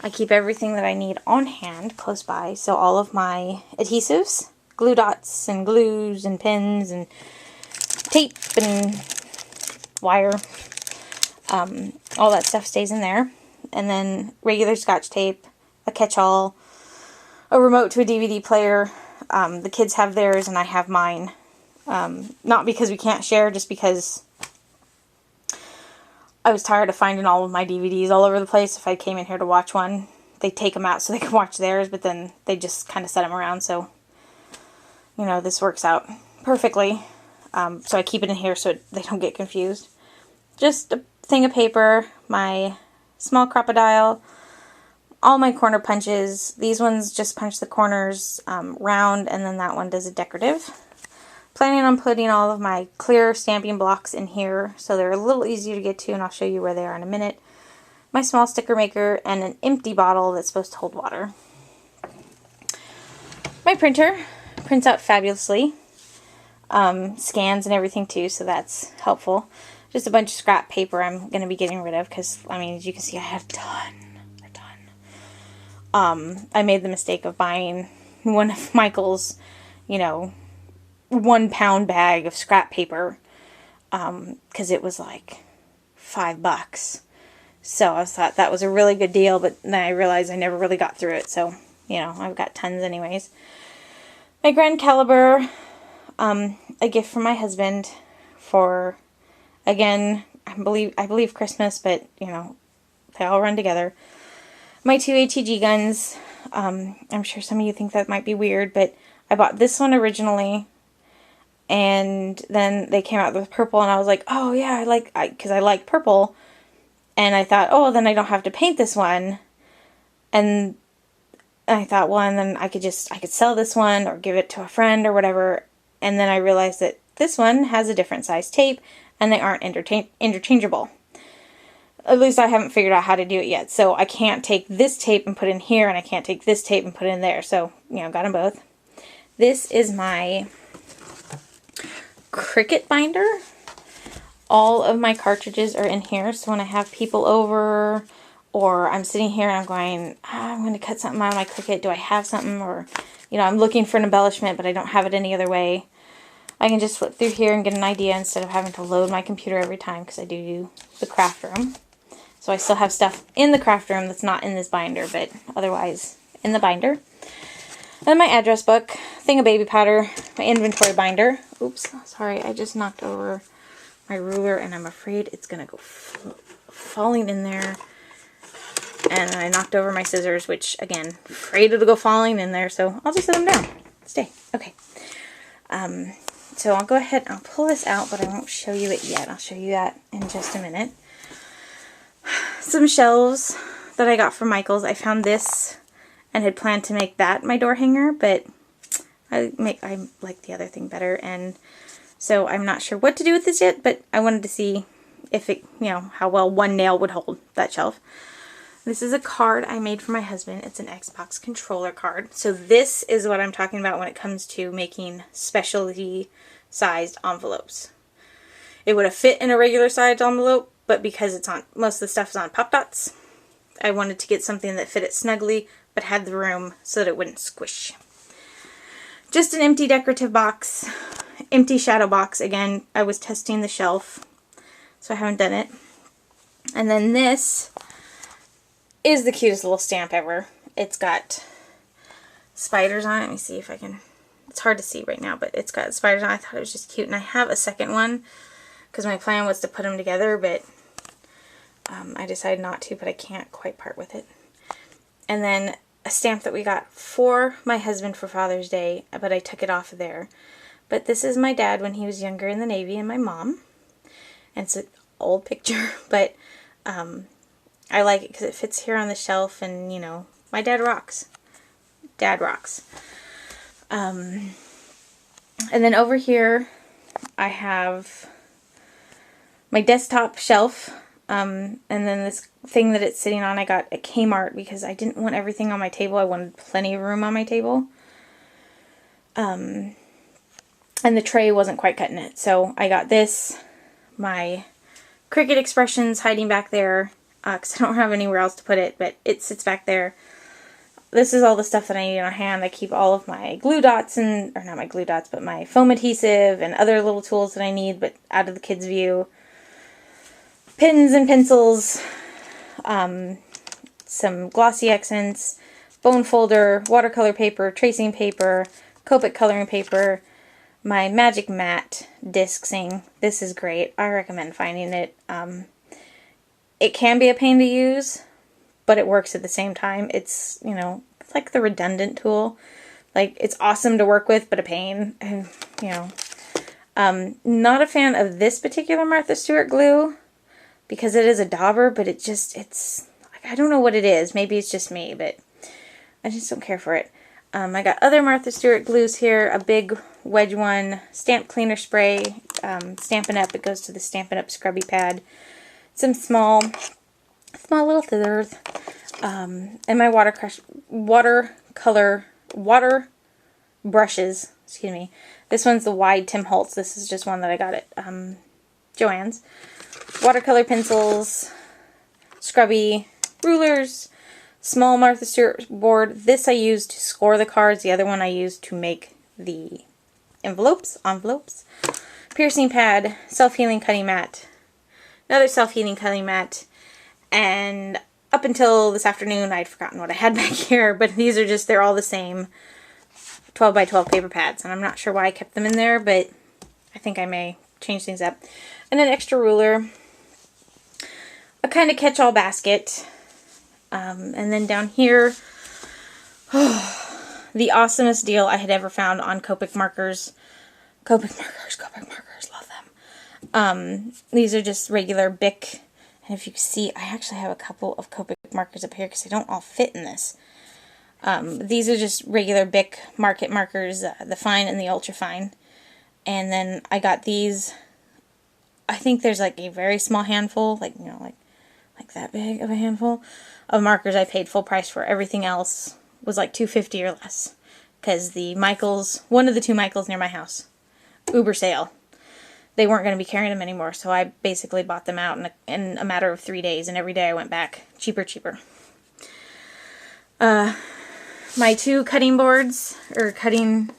I keep everything that I need on hand close by. So all of my adhesives, glue dots and glues and pins and tape and wire, all that stuff stays in there. And then regular Scotch tape, a catch-all, a remote to a DVD player. The kids have theirs and I have mine. Not because we can't share, just because I was tired of finding all of my DVDs all over the place. If I came in here to watch one, they'd take them out so they could watch theirs, but then they just kind of set them around. So, you know, this works out perfectly. So I keep it in here so they don't get confused. Just a thing of paper, my small crocodile, all my corner punches. These ones just punch the corners round, and then that one does a decorative. Planning on putting all of my clear stamping blocks in here so they're a little easier to get to, and I'll show you where they are in a minute. My small sticker maker and an empty bottle that's supposed to hold water. My printer prints out fabulously. Scans and everything too, so that's helpful. Just a bunch of scrap paper I'm going to be getting rid of because, I mean, as you can see, I have a ton. I made the mistake of buying one of Michael's, you know, 1 pound bag of scrap paper because it was like $5. So I thought that was a really good deal, but then I realized I never really got through it, so, you know, I've got tons anyways. My Grand Caliber, a gift from my husband for, again, I believe Christmas, but, you know, they all run together. My 2 ATG guns, I'm sure some of you think that might be weird, but I bought this one originally, and then they came out with purple, and I was like, oh yeah, because I like purple, and I thought, oh, then I don't have to paint this one, and I thought, well, and then I could sell this one, or give it to a friend, or whatever, and then I realized that this one has a different size tape, and they aren't interchangeable. At least I haven't figured out how to do it yet. So I can't take this tape and put in here, and I can't take this tape and put in there. So, you know, got them both. This is my Cricut binder. All of my cartridges are in here. So when I have people over, or I'm sitting here and I'm going, I'm going to cut something out of my Cricut. Do I have something? Or, you know, I'm looking for an embellishment, but I don't have it any other way. I can just flip through here and get an idea instead of having to load my computer every time, because I do the craft room. So I still have stuff in the craft room that's not in this binder, but otherwise in the binder. And my address book, thing of baby powder, my inventory binder. Oops, sorry, I just knocked over my ruler and I'm afraid it's going to go falling in there. And I knocked over my scissors, which, again, afraid it'll go falling in there, so I'll just set them down. Stay. Okay. So I'll go ahead and I'll pull this out, but I won't show you it yet. I'll show you that in just a minute. Some shelves that I got from Michael's. I found this and had planned to make that my door hanger, but I like the other thing better, and so I'm not sure what to do with this yet, but I wanted to see if it, you know, how well one nail would hold that shelf. This is a card I made for my husband. It's an Xbox controller card. So this is what I'm talking about when it comes to making specialty sized envelopes. It would have fit in a regular sized envelope, but because it's on, most of the stuff is on Pop Dots, I wanted to get something that fit it snugly, but had the room so that it wouldn't squish. Just an empty decorative box, empty shadow box. Again, I was testing the shelf, so I haven't done it. And then this is the cutest little stamp ever. It's got spiders on it. Let me see if I can, it's hard to see right now, but it's got spiders on it. I thought it was just cute, and I have a second one because my plan was to put them together, but I decided not to, but I can't quite part with it. And then a stamp that we got for my husband for Father's Day, but I took it off of there. But this is my dad when he was younger in the Navy, and my mom. And it's an old picture, but I like it because it fits here on the shelf, and, you know, my dad rocks. Dad rocks. And then over here, I have my desktop shelf, and then this thing that it's sitting on I got at Kmart because I didn't want everything on my table. I wanted plenty of room on my table. And the tray wasn't quite cutting it. So I got this, my Cricut expressions hiding back there, because I don't have anywhere else to put it, but it sits back there. This is all the stuff that I need on hand. I keep all of my glue dots, or not my glue dots, but my foam adhesive and other little tools that I need, but out of the kids' view. Pens and pencils, some glossy accents, bone folder, watercolor paper, tracing paper, Copic coloring paper, my Magic Mat discsing. This is great. I recommend finding it. It can be a pain to use, but it works at the same time. It's, you know, it's like the redundant tool. Like, it's awesome to work with, but a pain. And, you know, Not a fan of this particular Martha Stewart glue because it is a dauber, but it's, I don't know what it is. Maybe it's just me, but I just don't care for it. I got other Martha Stewart glues here, a big wedge one, stamp cleaner spray, Stampin' Up, it goes to the Stampin' Up scrubby pad, some small little scissors, and my water brushes, excuse me. This one's the wide Tim Holtz, this is just one that I got at Joann's. Watercolor pencils, scrubby, rulers, small Martha Stewart board. This I used to score the cards. The other one I used to make the envelopes. Piercing pad, self-healing cutting mat, another self-healing cutting mat, and up until this afternoon I'd forgotten what I had back here, but these are just, they're all the same 12 by 12 paper pads, and I'm not sure why I kept them in there, but I think I may change things up. And an extra ruler, a kind of catch-all basket. And then down here, the awesomest deal I had ever found on Copic markers. Copic markers, love them. These are just regular Bic. And if you can see, I actually have a couple of Copic markers up here because they don't all fit in this. These are just regular Bic market markers, the fine and the ultra fine. And then I got these, I think there's like a very small handful, like, you know, like that big of a handful of markers I paid full price for. Everything else was like $2.50 or less. Because the Michaels, one of the two Michaels near my house, Uber sale. They weren't going to be carrying them anymore, so I basically bought them out in a matter of 3 days, and every day I went back. Cheaper. My two cutting boards, or cutting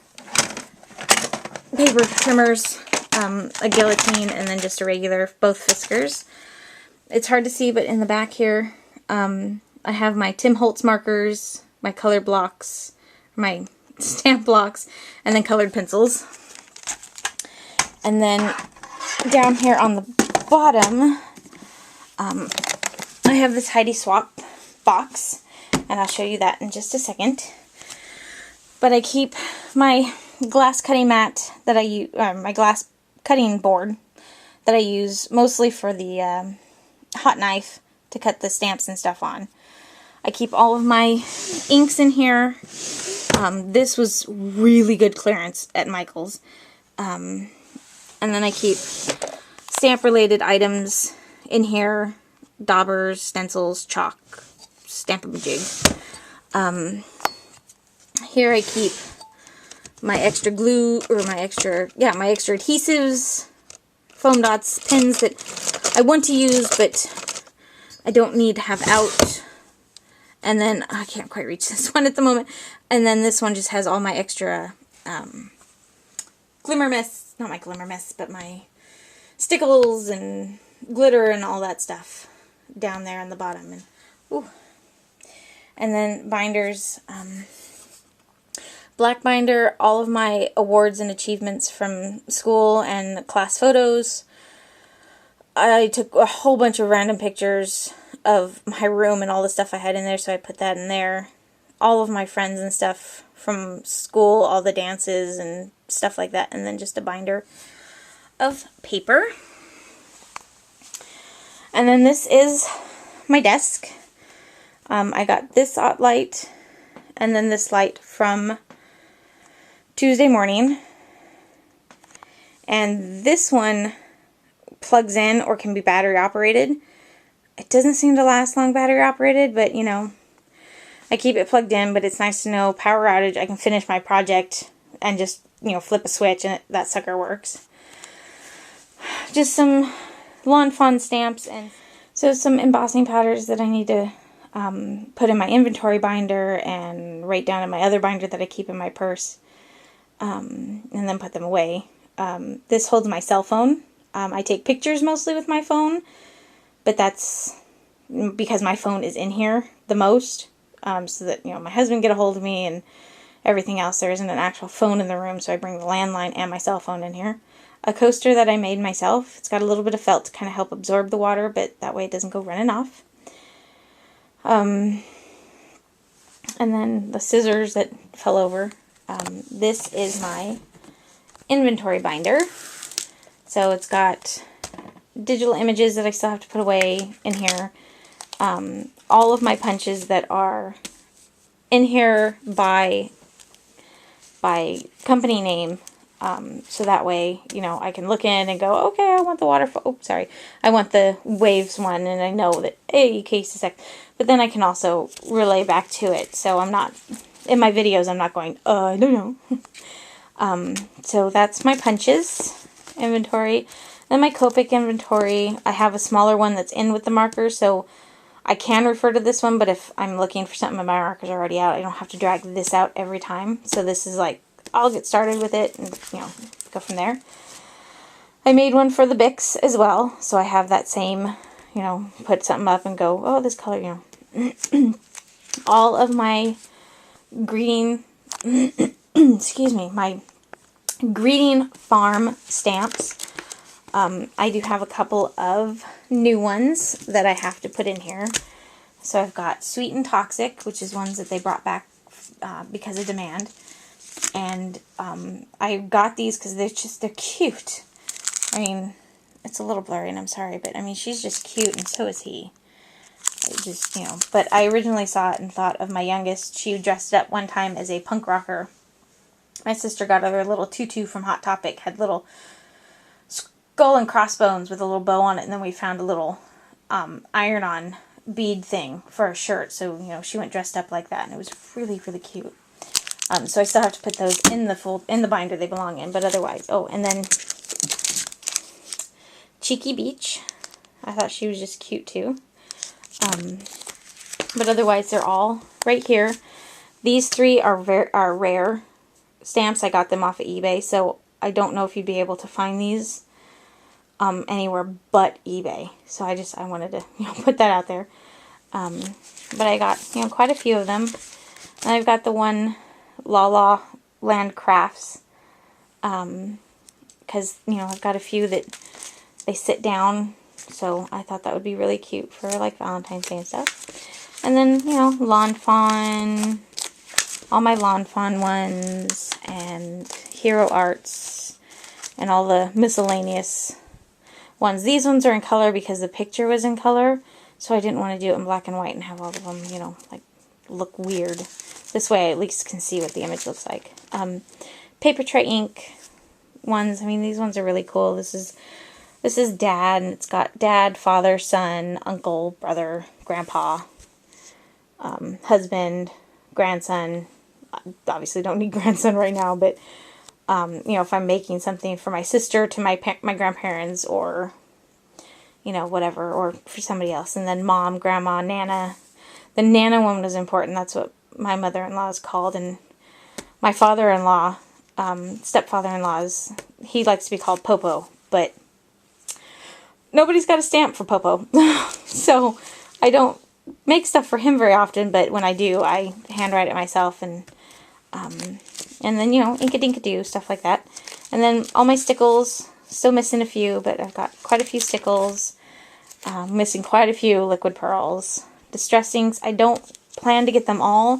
paper trimmers, a guillotine, and then just a regular, both Fiskars. It's hard to see, but in the back here, I have my Tim Holtz markers, my color blocks, my stamp blocks, and then colored pencils. And then down here on the bottom, I have this Heidi Swapp box, and I'll show you that in just a second. But I keep my glass cutting mat that I use, my glass cutting board that I use mostly for the hot knife to cut the stamps and stuff on. I keep all of my inks in here. This was really good clearance at Michael's. And then I keep stamp-related items in here. Daubers, stencils, chalk, Stamp-A-Majig. Here I keep my extra glue, or my extra adhesives, foam dots, pens that I want to use, but I don't need to have out. And then, I can't quite reach this one at the moment. And then this one just has all my extra Glimmer Mist, not my Glimmer Mist, but my stickles and glitter and all that stuff down there on the bottom. And, ooh. And then binders, black binder, all of my awards and achievements from school and class photos. I took a whole bunch of random pictures of my room and all the stuff I had in there, so I put that in there. All of my friends and stuff from school, all the dances and stuff like that, and then just a binder of paper. And then this is my desk. I got this light and then this light from Tuesday Morning. And this one plugs in or can be battery operated. It doesn't seem to last long battery operated, but you know, I keep it plugged in, but it's nice to know power outage, I can finish my project and just, you know, flip a switch and that sucker works. Just some Lawn Fawn stamps, and so some embossing powders that I need to put in my inventory binder and write down in my other binder that I keep in my purse, and then put them away. This holds my cell phone. I take pictures mostly with my phone, but that's because my phone is in here the most, so that, you know, my husband get a hold of me and everything else. There isn't an actual phone in the room, so I bring the landline and my cell phone in here. A coaster that I made myself. It's got a little bit of felt to kind of help absorb the water, but that way it doesn't go running off. And then the scissors that fell over. This is my inventory binder. So it's got digital images that I still have to put away in here. All of my punches that are in here by company name. So that way, you know, I can look in and go, okay, I want the waterfall. Oh, sorry. I want the waves one, and I know that, hey, case a sec. But then I can also relay back to it. So I'm not, in my videos, I'm not going, I don't know. So that's my punches inventory. Then my Copic inventory. I have a smaller one that's in with the markers, so I can refer to this one, but if I'm looking for something and my markers are already out, I don't have to drag this out every time. So this is like, I'll get started with it and, you know, go from there. I made one for the Bix as well, so I have that same, you know, put something up and go, oh, this color, you know. All of my greeting, excuse me, my greeting farm stamps. I do have a couple of new ones that I have to put in here. So I've got Sweet and Toxic, which is ones that they brought back because of demand. And I got these because they're cute. I mean, it's a little blurry and I'm sorry, but I mean, she's just cute and so is he. It just, you know, but I originally saw it and thought of my youngest. She dressed up one time as a punk rocker. My sister got her little tutu from Hot Topic, had little skull and crossbones with a little bow on it, and then we found a little iron-on bead thing for a shirt, so, you know, she went dressed up like that, and it was really, really cute. So I still have to put those in the binder they belong in, but otherwise, oh, and then Cheeky Beach. I thought she was just cute, too. But otherwise, they're all right here. These three are rare stamps. I got them off of eBay, so I don't know if you'd be able to find these anywhere but eBay. So I wanted to, you know, put that out there. But I got, you know, quite a few of them. And I've got the one La La Land Crafts, because, you know, I've got a few that they sit down, so I thought that would be really cute for, like, Valentine's Day and stuff. And then, you know, Lawn Fawn, all my Lawn Fawn ones, and Hero Arts, and all the miscellaneous ones. These ones are in color because the picture was in color, so I didn't want to do it in black and white and have all of them, you know, like, look weird. This way I at least can see what the image looks like. Paper Tray Ink ones, I mean, these ones are really cool. This is Dad, and it's got Dad, Father, Son, Uncle, Brother, Grandpa, husband, grandson. Obviously don't need grandson right now, but you know, if I'm making something for my sister to my grandparents, or, you know, whatever, or for somebody else. And then Mom, Grandma, Nana. The Nana one was important. That's what my mother-in-law is called. And my father-in-law, stepfather-in-law's, he likes to be called Popo, but nobody's got a stamp for Popo. So I don't make stuff for him very often, but when I do, I handwrite it myself, and then, you know, ink-a-dink-a-doo, stuff like that. And then all my stickles, still missing a few, but I've got quite a few stickles, missing quite a few liquid pearls. Distress inks, I don't plan to get them all.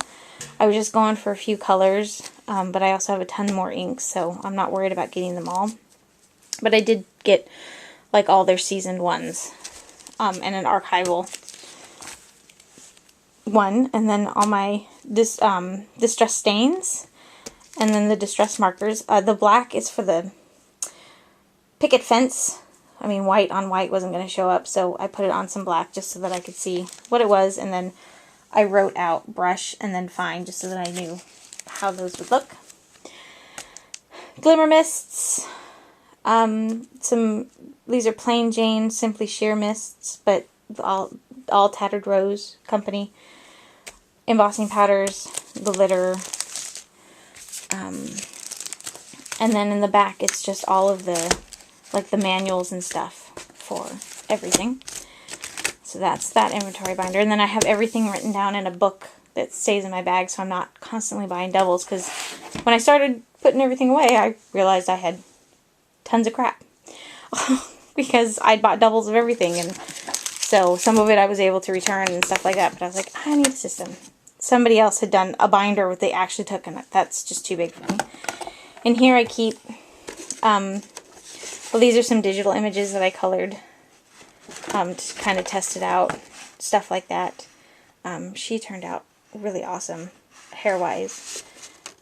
I was just going for a few colors, but I also have a ton more inks, so I'm not worried about getting them all. But I did get, like, all their seasoned ones, and an archival one, and then all my distress stains, and then the distress markers. The black is for the picket fence. I mean, white on white wasn't going to show up, so I put it on some black just so that I could see what it was, and then I wrote out brush and then fine just so that I knew how those would look. Glimmer mists. These are plain Jane Simply Sheer mists, but all Tattered Rose Company. Embossing powders, glitter, and then in the back it's just all of the, like, the manuals and stuff for everything. So that's that inventory binder. And then I have everything written down in a book that stays in my bag, so I'm not constantly buying doubles, because when I started putting everything away, I realized I had tons of crap. Because I'd bought doubles of everything, and so some of it I was able to return and stuff like that, but I was like, I need a system. Somebody else had done a binder what they actually took, and that's just too big for me. And here I keep Well, these are some digital images that I colored to kind of test it out, stuff like that. She turned out really awesome hair-wise.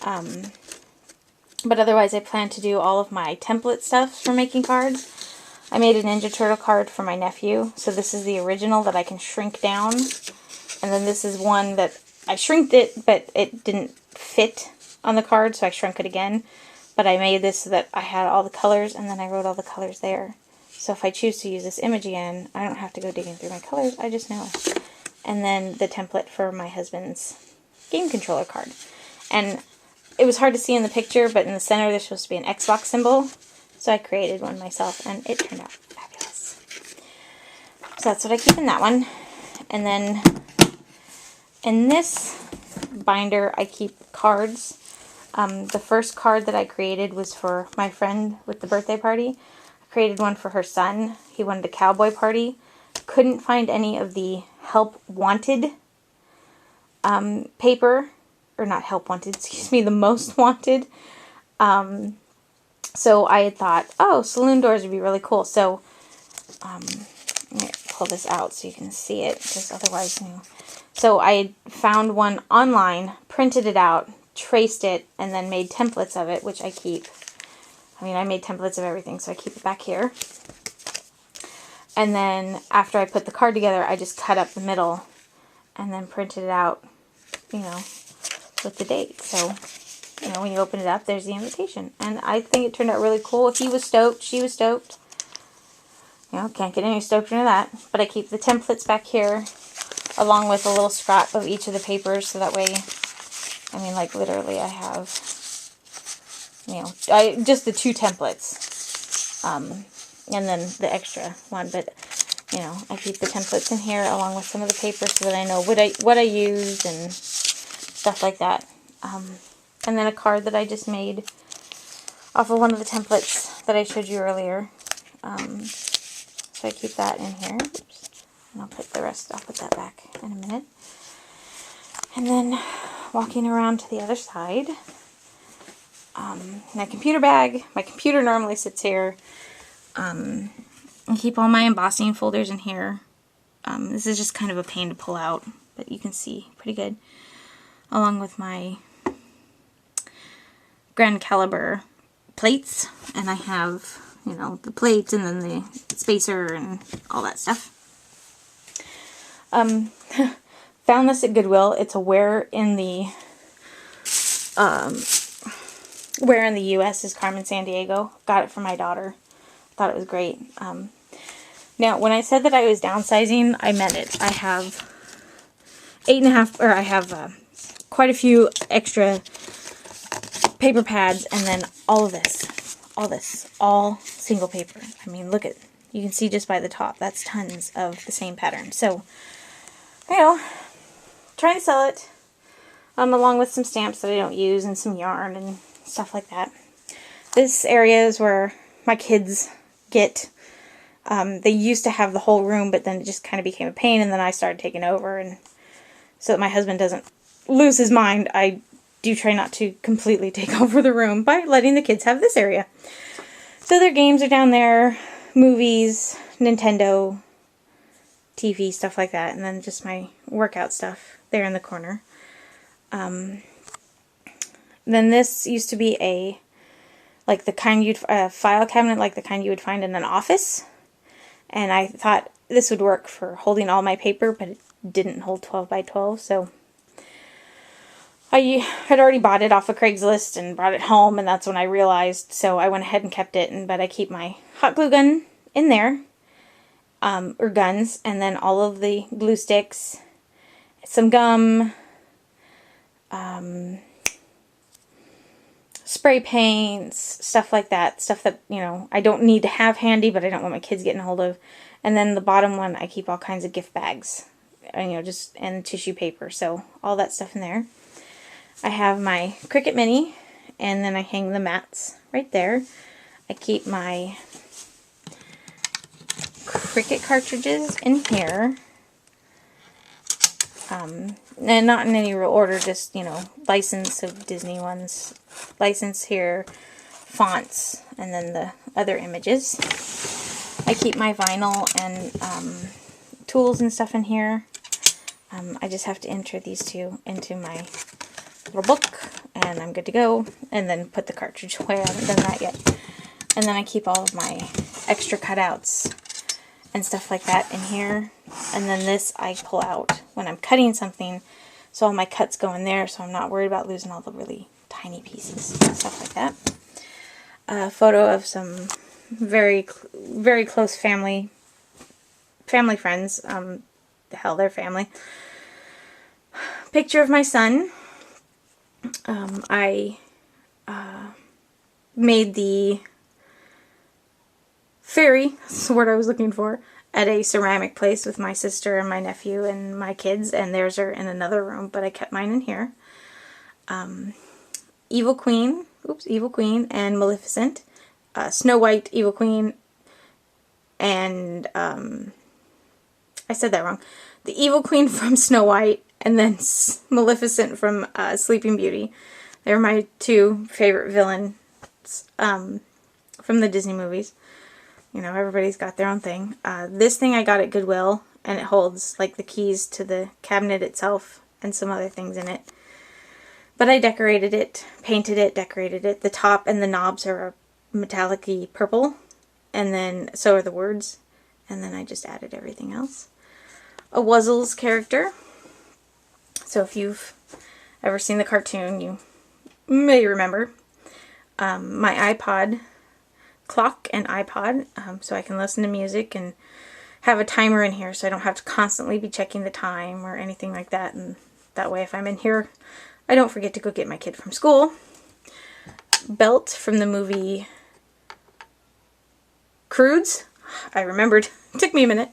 But otherwise, I plan to do all of my template stuff for making cards. I made a Ninja Turtle card for my nephew. So this is the original that I can shrink down. And then this is one that I shrinked it, but it didn't fit on the card, so I shrunk it again. But I made this so that I had all the colors, and then I wrote all the colors there. So if I choose to use this image again, I don't have to go digging through my colors, I just know. And then the template for my husband's game controller card. And it was hard to see in the picture, but in the center there's supposed to be an Xbox symbol. So I created one myself, and it turned out fabulous. So that's what I keep in that one. And then in this binder, I keep cards. The first card that I created was for my friend with the birthday party. I created one for her son. He wanted a cowboy party. Couldn't find any of the Help Wanted paper. Or not Help Wanted, excuse me, the Most Wanted. So I had thought, oh, saloon doors would be really cool. So, let me pull this out so you can see it, because otherwise, you know. So I had found one online, printed it out, traced it, and then made templates of it, which I keep. I mean, I made templates of everything, so I keep it back here. And then after I put the card together, I just cut up the middle and then printed it out, you know, with the date. So, you know, when you open it up, there's the invitation. And I think it turned out really cool. He was stoked. She was stoked. You know, can't get any stoked than that. But I keep the templates back here, along with a little scrap of each of the papers, so that way, I mean, like, literally I have, you know, just the 2 templates, and then the extra one, but, you know, I keep the templates in here, along with some of the papers, so that I know what I used, and stuff like that. And then a card that I just made off of one of the templates that I showed you earlier, so I keep that in here. Oops. And I'll put that back in a minute. And then walking around to the other side, my computer bag. My computer normally sits here. I keep all my embossing folders in here. This is just kind of a pain to pull out, but you can see pretty good. Along with my Grand Caliber plates. And I have, you know, the plates and then the spacer and all that stuff. Found this at Goodwill. It's a Where in the U.S. is Carmen Sandiego. Got it for my daughter. Thought it was great. Now, when I said that I was downsizing, I meant it. I have quite a few extra paper pads, and then all single paper. I mean, look at, you can see just by the top, that's tons of the same pattern. So, you know, trying to sell it, along with some stamps that I don't use and some yarn and stuff like that. This area is where my kids get, they used to have the whole room, but then it just kind of became a pain, and then I started taking over, and so that my husband doesn't lose his mind, I do try not to completely take over the room by letting the kids have this area. So their games are down there, movies, Nintendo, TV, stuff like that, and then just my workout stuff there in the corner. Then this used to be like the kind file cabinet, like the kind you would find in an office, and I thought this would work for holding all my paper, but it didn't hold 12 by 12, so I had already bought it off of Craigslist and brought it home, and that's when I realized, so I went ahead and kept it, but I keep my hot glue gun in there, or guns, and then all of the glue sticks, some gum, spray paints, stuff like that, stuff that, you know, I don't need to have handy, but I don't want my kids getting a hold of. And then the bottom one, I keep all kinds of gift bags, you know, and tissue paper, so all that stuff in there. I have my Cricut Mini, and then I hang the mats right there. I keep my Cricut cartridges in here. And not in any real order, just, you know, license of Disney ones. License here. fonts and then the other images. I keep my vinyl and tools and stuff in here. I just have to enter these two into my little book and I'm good to go, and then put the cartridge away. I haven't done that yet. And then I keep all of my extra cutouts and stuff like that in here. And then this I pull out when I'm cutting something, so all my cuts go in there, so I'm not worried about losing all the really tiny pieces and stuff like that. A photo of some very close family friends. Hell, they're family. Picture of my son. I made the fairy, that's the word I was looking for, at a ceramic place with my sister and my nephew and my kids, and theirs are in another room, but I kept mine in here. Evil Queen and Maleficent. Snow White, Evil Queen, and I said that wrong. The Evil Queen from Snow White, and then Maleficent from Sleeping Beauty. They're my two favorite villains from the Disney movies. You know, everybody's got their own thing. This thing I got at Goodwill, and it holds like the keys to the cabinet itself and some other things in it. But I decorated it, painted it, decorated it. The top and the knobs are metallic-y purple, and then so are the words. And then I just added everything else. A Wuzzles character. So if you've ever seen the cartoon, you may remember. My iPod clock and iPod, so I can listen to music and have a timer in here so I don't have to constantly be checking the time or anything like that. And that way if I'm in here, I don't forget to go get my kid from school. Belt from the movie Croods. I remembered. It took me a minute.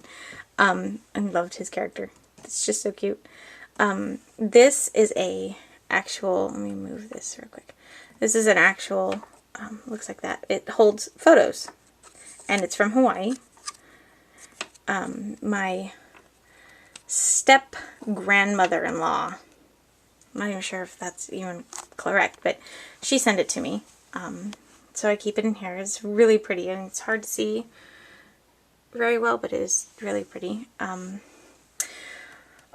And loved his character. It's just so cute. This is a actual, let me move this real quick. This is an actual, looks like that. It holds photos. And it's from Hawaii. My step-grandmother-in-law, I'm not even sure if that's even correct, but she sent it to me. So I keep it in here. It's really pretty, and it's hard to see very well, but it is really pretty.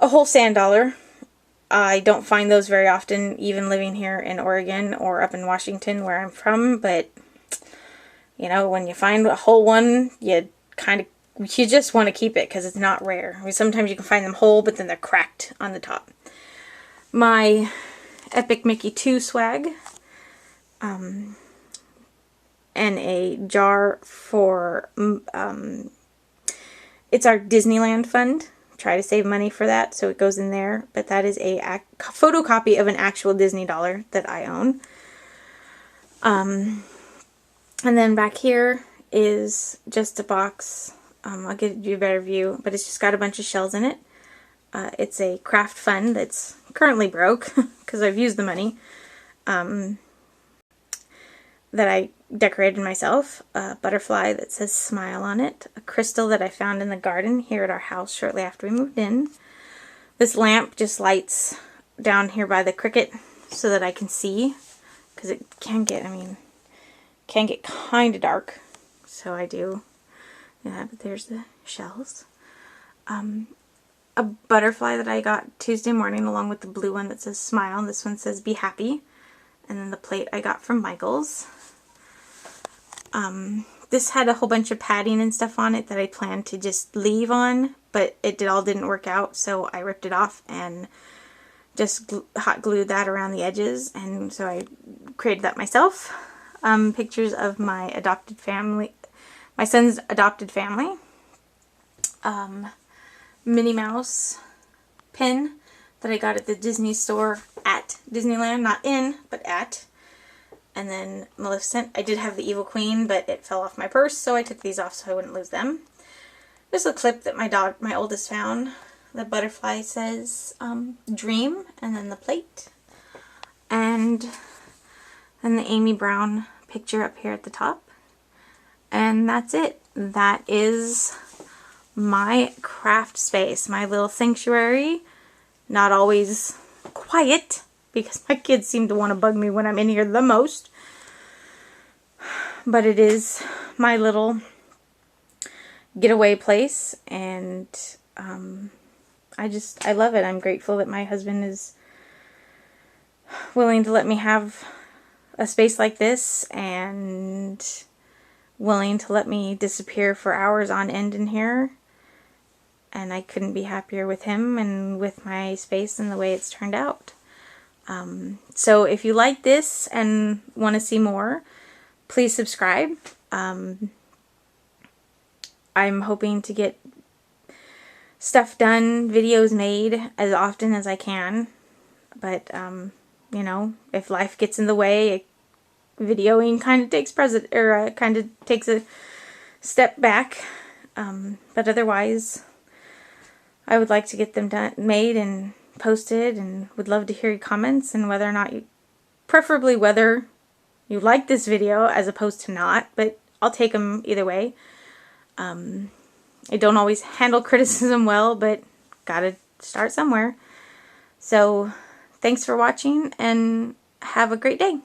A whole sand dollar. I don't find those very often, even living here in Oregon or up in Washington where I'm from, but you know, when you find a whole one, you just want to keep it because it's not rare. I mean, sometimes you can find them whole, but then they're cracked on the top. My Epic Mickey 2 swag, and a jar for, it's our Disneyland fund. Try to save money for that, so it goes in there. But that is a photocopy of an actual Disney dollar that I own. And then back here is just a box. I'll give you a better view, but it's just got a bunch of shells in it. It's a craft fund that's currently broke because I've used the money. That I decorated myself. A butterfly that says smile on it. A crystal that I found in the garden here at our house shortly after we moved in. This lamp just lights down here by the cricket so that I can see, because it can get, kind of dark. So I do. Yeah, but there's the shells. A butterfly that I got Tuesday morning along with the blue one that says smile. This one says be happy. And then the plate I got from Michael's. This had a whole bunch of padding and stuff on it that I planned to just leave on, but it all didn't work out, so I ripped it off and just hot glued that around the edges, and so I created that myself. Pictures of my adopted family, my son's adopted family. Minnie Mouse pin that I got at the Disney store at Disneyland, not in, but at. And then Maleficent. I did have the Evil Queen, but it fell off my purse, so I took these off so I wouldn't lose them. There's a clip that my oldest found. The butterfly says dream, and then the plate. And then the Amy Brown picture up here at the top. And that's it. That is my craft space, my little sanctuary. Not always quiet, because my kids seem to want to bug me when I'm in here the most. but it is my little getaway place, and I love it. I'm grateful that my husband is willing to let me have a space like this, and willing to let me disappear for hours on end in here. And I couldn't be happier with him and with my space and the way it's turned out. So if you like this and want to see more, please subscribe. I'm hoping to get stuff done, videos made as often as I can. But, you know, if life gets in the way, videoing kind of takes a step back. But otherwise, I would like to get them made and posted, and would love to hear your comments and whether or not preferably whether you like this video as opposed to not, but I'll take them either way. I don't always handle criticism well, but gotta start somewhere. So thanks for watching, and have a great day.